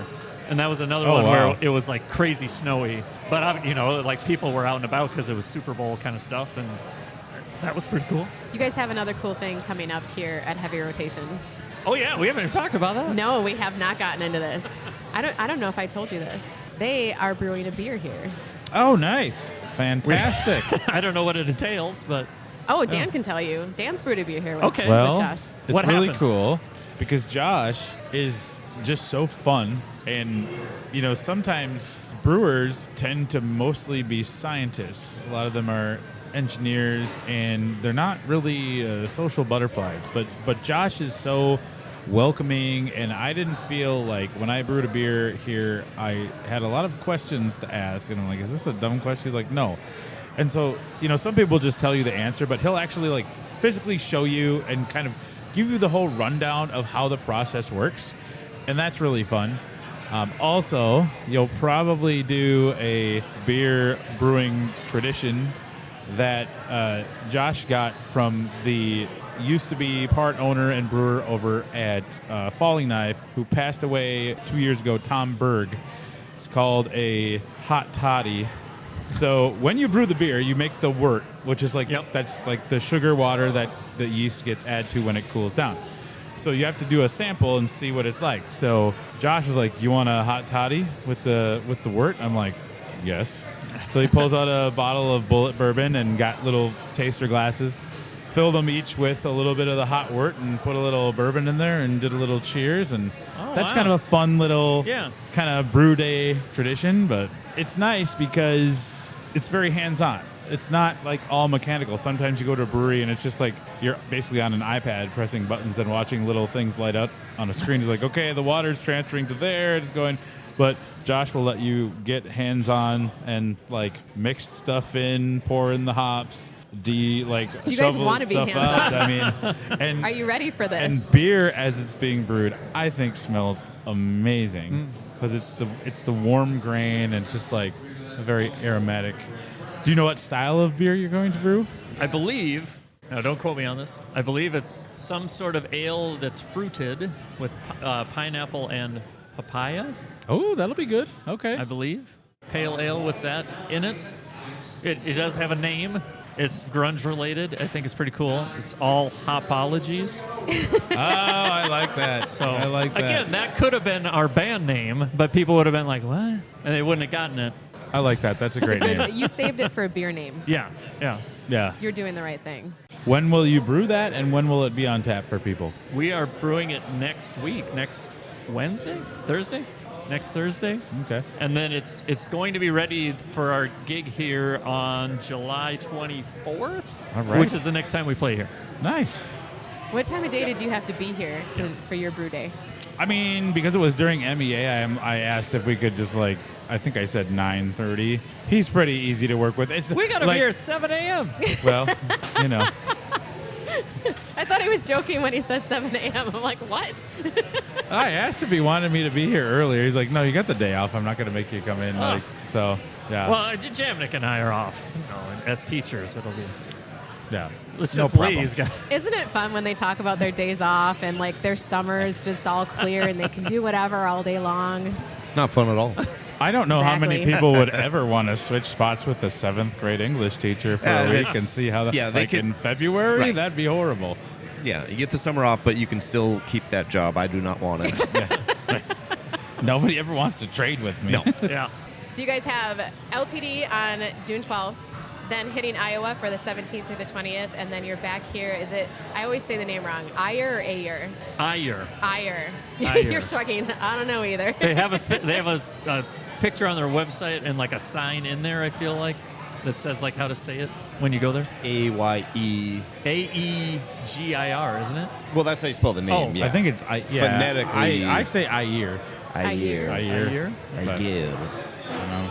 And that was another one where it was like crazy snowy. But, like people were out and about because it was Super Bowl kind of stuff. And that was pretty cool. You guys have another cool thing coming up here at Heavy Rotation. Oh, yeah. We haven't even talked about that. No, we have not gotten into this. I don't know if I told you this. They are brewing a beer here. Oh, nice. Fantastic. I don't know what it entails, but... Oh, Dan can tell you. Dan's brewed a beer here with, Okay. Well, with Josh. it's What really happens? cool because Josh is just so fun. And, sometimes brewers tend to mostly be scientists. A lot of them are engineers, and they're not really social butterflies. But Josh is so welcoming, and I didn't feel like when I brewed a beer here, I had a lot of questions to ask. And I'm like, is this a dumb question? He's like, no. And so, some people just tell you the answer, but he'll actually physically show you and kind of give you the whole rundown of how the process works. And that's really fun. Also, you'll probably do a beer brewing tradition that Josh got from the used to be part owner and brewer over at Falling Knife, who passed away 2 years ago, Tom Berg. It's called a hot toddy. So when you brew the beer, you make the wort, which is that's like the sugar water that the yeast gets added to when it cools down. So you have to do a sample and see what it's like. So Josh was like, "You want a hot toddy with the wort?" I'm like, "Yes." So he pulls out a bottle of Bullet bourbon and got little taster glasses, filled them each with a little bit of the hot wort, and put a little bourbon in there and did a little cheers. And that's kind of a fun little kind of brew day tradition. But it's nice because it's very hands-on. It's not like all mechanical. Sometimes you go to a brewery and it's just like you're basically on an iPad pressing buttons and watching little things light up on a screen. It's like, okay, the water's transferring to there, it's going. But Josh will let you get hands-on and mix stuff in, pour in the hops, Do you guys shovel want to be stuff hands-on? out. I mean, and Are you ready for this? and beer as it's being brewed, I think smells amazing because it's the warm grain and it's just a very aromatic. Do you know what style of beer you're going to brew? I believe, now don't quote me on this, I believe it's some sort of ale that's fruited with pineapple and papaya, Oh, that'll be good. Okay. I believe. Pale ale with that in it. It does have a name. It's grunge related. I think it's pretty cool. It's all hopologies. Oh, I like that. So I like that. again, that could have been our band name, but people would have been like, "What?" and they wouldn't have gotten it. I like that. That's a great name. You saved it for a beer name. Yeah. Yeah. You're doing the right thing. When will you brew that, and when will it be on tap for people? We are brewing it next week, next Wednesday, Thursday, next Thursday. Okay. And then it's going to be ready for our gig here on July 24th, All right. which is the next time we play here. Nice. What time of day did you have to be here for your brew day? I mean, because it was during MEA, I asked if we could just I think I said 9:30. He's pretty easy to work with. We got to be here at 7 a.m. Well, you know. I thought he was joking when he said 7 a.m. I'm like, what? I asked if he wanted me to be here earlier. He's like, no, you got the day off. I'm not going to make you come in. Oh. So, yeah. Well, Jamnick and I are off. And as teachers, it'll be. Yeah. Let's No just problem. leave, guys. Isn't it fun when they talk about their days off and like their summer's just all clear and they can do whatever all day long? It's not fun at all. I don't know how many Exactly. people would ever want to switch spots with a 7th grade English teacher for a week and see how yeah, they could- in February? Right. That'd be horrible. Yeah, you get the summer off, but you can still keep that job. I do not want it. Yeah, that's right. Nobody ever wants to trade with me. No. Yeah. So you guys have LTD on June 12th, then hitting Iowa for the 17th through the 20th, and then you're back here. Is it, I always say the name wrong, Ayer or Ayer? Ayer. Ayer. Ayer. You're shrugging. I don't know either. They have a picture on their website and like a sign in there, I feel like, that says like how to say it when you go there. AYE. Aegir, isn't it? Well, that's how you spell the name. Oh, yeah. I think it's Phonetically. I say Ayer. Ayer. Ayer. But, Ayer. you know,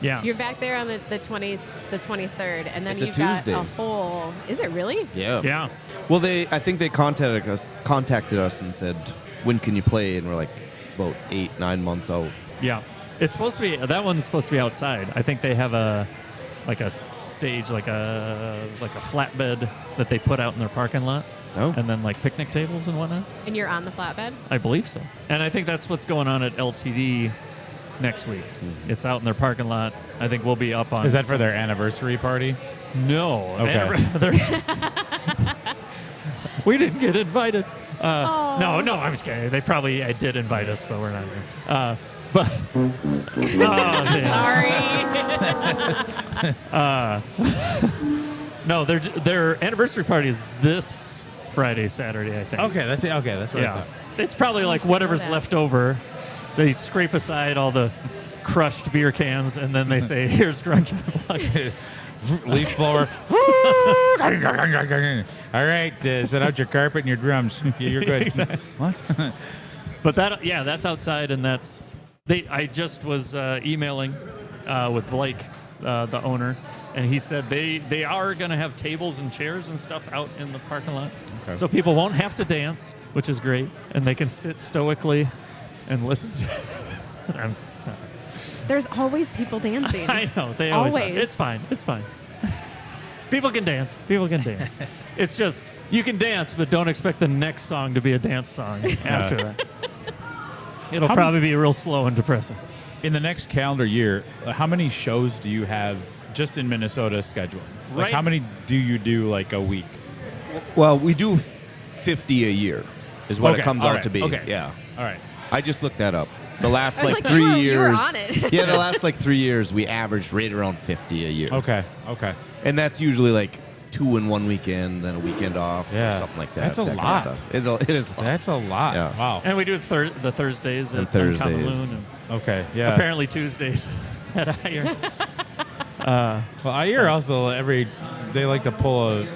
Yeah. You're back there on the 23rd, and then It's a you've got Tuesday. a whole. Is it really? Yeah. Yeah. Well, I think they contacted us and said, "When can you play?" And we're like, "It's about 8-9 months out." Yeah. It's supposed to be, that one's supposed to be outside. I think they have a stage, like a flatbed that they put out in their parking lot. Oh. And then like picnic tables and whatnot. And you're on the flatbed? I believe so. And I think that's what's going on at LTD next week. It's out in their parking lot. I think we'll be up on. is that for their anniversary party? No. Okay. We didn't get invited. No, I'm just kidding. They probably did invite us, but we're not here. But Sorry. no, their anniversary party is this Friday, Saturday, I think. Okay, that's it. Okay, that's what I Yeah. thought. It's probably like should know whatever's that. left over. They scrape aside all the crushed beer cans, and then they say, "Here's Grunge Unplugged." Leaf blower. All right, set out your carpet and your drums. You're good. Exactly. What? But that's outside, and I just was emailing with Blake, the owner, and he said they are going to have tables and chairs and stuff out in the parking lot, Okay. so people won't have to dance, which is great, and they can sit stoically and listen to. There's always people dancing. I know they always are. Always. It's fine. It's fine. People can dance. People can dance. It's just you can dance, but don't expect the next song to be a dance song after that. It'll probably be real slow and depressing. In the next calendar year, how many shows do you have just in Minnesota scheduled? Like, Right. how many do you do like a week? Well, we do 50 a year, is what Okay, it comes all out right, to be. okay. Yeah. All right. I just looked that up. The last I was like like, 3 you years. were on it. Yeah, the last like 3 years, we averaged right around 50 a year. Okay. And that's usually like 2 in one weekend, then a weekend off, Yeah. or something like that. That's a that kind of lot. stuff. It is a lot. That's a lot. Yeah. Wow. And we do the Thursdays And at Uncommon Thursdays. Moon, and Okay. Yeah. apparently Tuesdays at Iron. Well, I hear also they like to pull a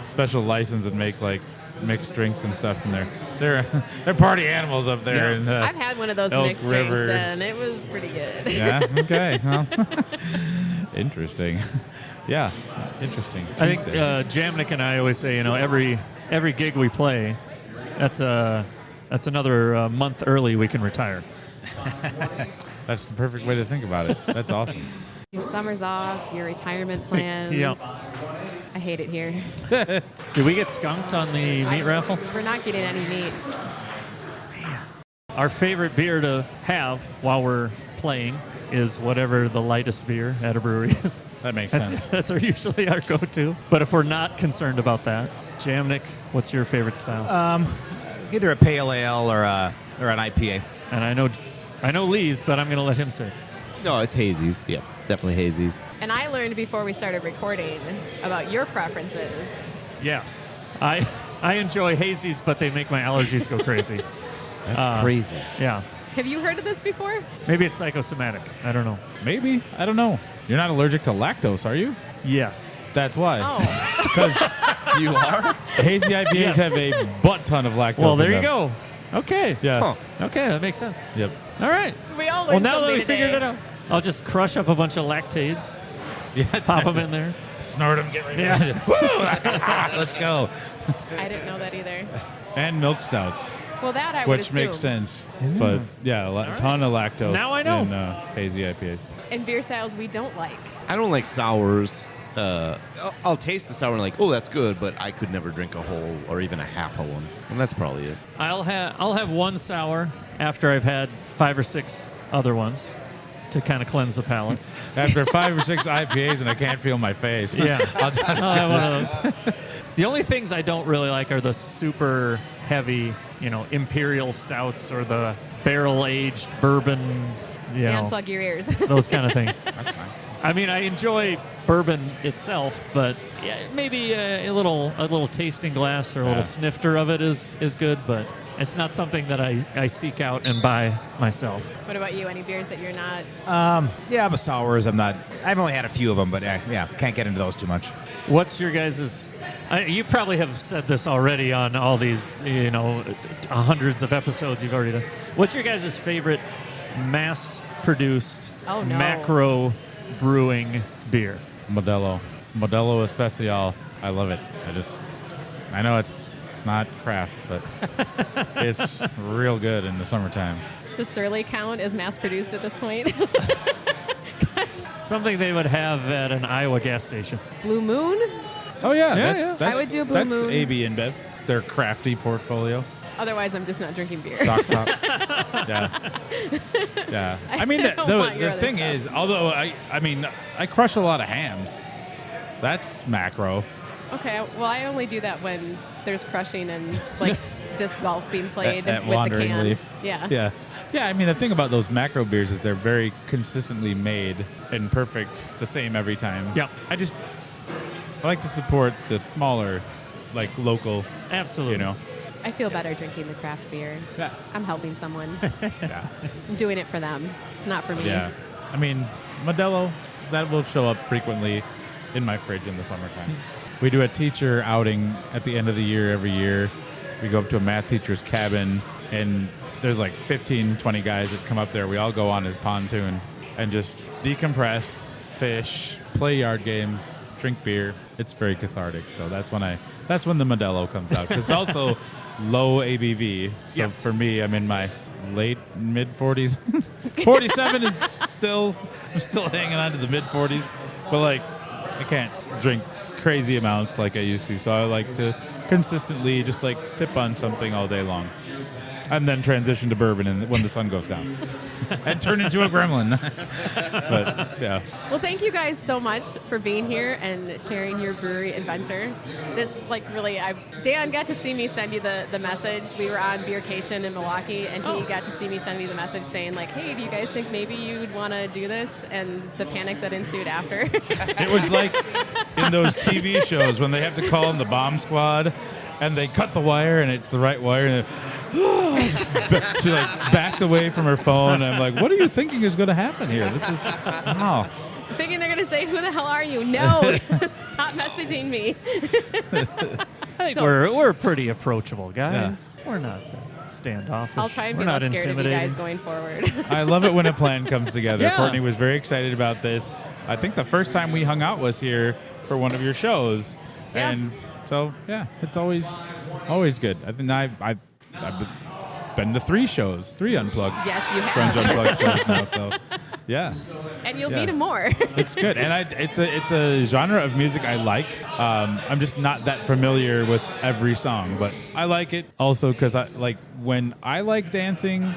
special license and make like mixed drinks and stuff in there. They're party animals up there. Yeah. In, I've had one of those Elk mixed drinks, Rivers. and it was pretty good. Yeah. Okay. Well, interesting. Yeah. Interesting. I think Tuesday. Jamnick and I always say, every gig we play, that's another month early we can retire. That's the perfect way to think about it. That's awesome. Your summer's off, your retirement plans. Yep. I hate it here. Did we get skunked on the meat raffle? We're not getting any meat. Our favorite beer to have while we're playing is whatever the lightest beer at a brewery is. That makes sense. That's usually our go-to. But if we're not concerned about that, Jamnick, what's your favorite style? either a pale ale or an IPA. And I know Lee's, but I'm going to let him say. No, it's hazies. Yeah, definitely hazies. And I learned before we started recording about your preferences. Yes. I enjoy hazies, but they make my allergies go crazy. That's crazy. Yeah. Have you heard of this before? Maybe it's psychosomatic. I don't know. Maybe. I don't know. You're not allergic to lactose, are you? Yes. That's why. Oh. Because You are? hazy IPAs Yes. have a butt ton of lactose. Well, there in you them. go. Okay. Yeah. Huh. Okay, that makes sense. Yep. All right. We all Well, learned now that something we today. figured it out, I'll just crush up a bunch of lactades, Yeah. That's pop right. them in there. Snort them. Get right Yeah. Let's go. I didn't know that either. And milk stouts, Well, that I would which assume. makes sense. But yeah, a ton of lactose. Now I know. In hazy IPAs. And beer styles we don't like. I don't like sours. I'll taste the sour and like, oh, that's good, but I could never drink a whole or even a half a one. And that's probably it. I'll have one sour after I've had 5 or 6 other ones to kind of cleanse the palate. After 5 or 6 IPAs and I can't feel my face. Yeah. I'll just, I'll have one of those. The only things I don't really like are the super heavy, imperial stouts or the barrel-aged bourbon, Dan, plug your ears. those kind of things. I mean, I enjoy bourbon itself, but yeah, maybe a little tasting glass or a little snifter of it is good, but it's not something that I seek out and buy myself. What about you? Any beers that you're not? Yeah, I'm a sours. I've only had a few of them, but can't get into those too much. What's your guys's? You probably have said this already on all these, hundreds of episodes you've already done. What's your guys' favorite mass-produced Oh, no. macro brewing beer? Modelo Especial. I love it. I know it's not craft, but it's real good in the summertime. Does Surly count as mass produced at this point? Something they would have at an Iowa gas station. Blue Moon? Oh yeah, Yeah, that's I would do a Blue that's Moon. AB InBev. Their crafty portfolio. Otherwise, I'm just not drinking beer. Stock top. Yeah. Yeah. I mean, I don't want your the other thing stuff. is, although I crush a lot of hams. That's macro. Okay, well, I only do that when there's crushing and like disc golf being played At with the Wandering can. Leaf. Yeah. Yeah. Yeah, I mean, the thing about those macro beers is they're very consistently made and perfect, the same every time. Yep. I like to support the smaller, like local, Absolutely. I feel better drinking the craft beer. Yeah. I'm helping someone. Yeah. I'm doing it for them. It's not for me. Yeah. I mean, Modelo, that will show up frequently in my fridge in the summertime. We do a teacher outing at the end of the year every year. We go up to a math teacher's cabin, and there's like 15, 20 guys that come up there. We all go on his pontoon and just decompress, fish, play yard games, drink beer. It's very cathartic. So that's when the Modelo comes out. 'Cause it's also low ABV. So Yes. for me, I'm in my late mid 40s. 47 is I'm still hanging on to the mid 40s, but like I can't drink crazy amounts like I used to. So I like to consistently just like sip on something all day long. And then transition to bourbon when the sun goes down. And turn into a gremlin. But, yeah. Well, thank you guys so much for being here and sharing your brewery adventure. This, really, Dan got to see me send you the message. We were on Beercation in Milwaukee, and he got to see me send me the message saying, hey, do you guys think maybe you'd want to do this? And the panic that ensued after. It was like in those TV shows when they have to call in the bomb squad and they cut the wire and it's the right wire. And she backed away from her phone. And I'm like, what are you thinking is going to happen here? This is, wow. Thinking they're going to say, who the hell are you? No, stop messaging me. I think we're pretty approachable guys. Yeah. We're not standoffish. I'll try and we're be not less scared of you intimidating. guys going forward. I love it when a plan comes together. Yeah. Courtney was very excited about this. I think the first time we hung out was here for one of your shows. Yeah. And so, yeah, it's always good. I think I've been to 3 Unplugged. Yes, you Grunge have. Unplugged shows now, so yeah. And you'll Yeah. meet him more. It's good, and it's a genre of music I like. I'm just not that familiar with every song, but I like it also because when I like dancing.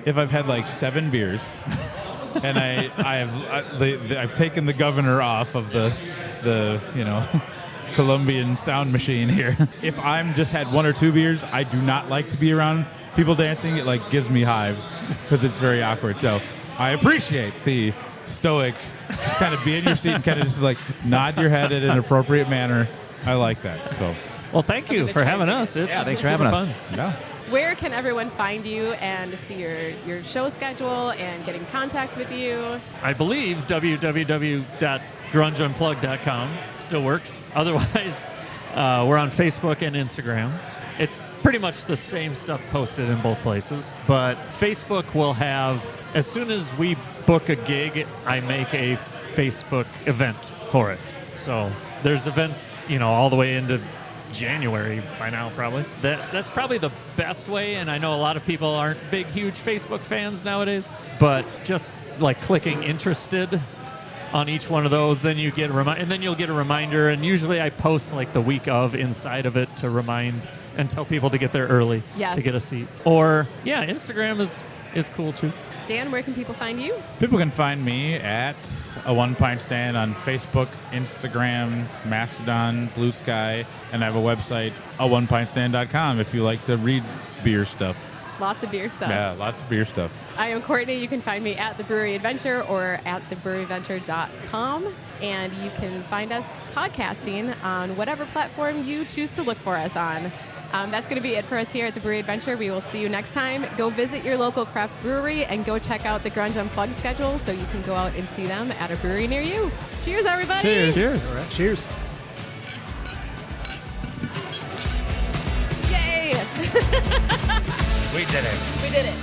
If I've had 7 beers, and I've taken the governor off of the Colombian sound machine here. If I'm just had 1 or 2 beers, I do not like to be around people dancing. It like gives me hives because it's very awkward. So I appreciate the stoic, just kind of be in your seat and kind of just like nod your head in an appropriate manner. I like that. So, Well, thank you for having us. Thanks for super having us. fun. yeah. Where can everyone find you and see your show schedule and get in contact with you? I believe www.grungeunplugged.com still works. Otherwise, we're on Facebook and Instagram. It's pretty much the same stuff posted in both places, but Facebook will have, as soon as we book a gig, I make a Facebook event for it. So there's events, all the way into January by now, probably. That's probably the best way, and I know a lot of people aren't big, huge Facebook fans nowadays, but just like clicking interested on each one of those, then you get and then you'll get a reminder, and usually I post like the week of inside of it to remind and tell people to get there early to get a seat. Or, Instagram is cool too. Dan, where can people find you? People can find me at A One Pint Stand on Facebook, Instagram, Mastodon, Blue Sky, and I have a website, aonepintstand.com, if you like to read beer stuff. Lots of beer stuff. Yeah, lots of beer stuff. I am Courtney. You can find me at The Brewery Adventure or at thebreweryadventure.com. And you can find us podcasting on whatever platform you choose to look for us on. That's going to be it for us here at the Brewery Adventure. We will see you next time. Go visit your local craft brewery and go check out the Grunge Unplugged schedule so you can go out and see them at a brewery near you. Cheers, everybody. Cheers. All right, cheers. Yay. We did it. We did it.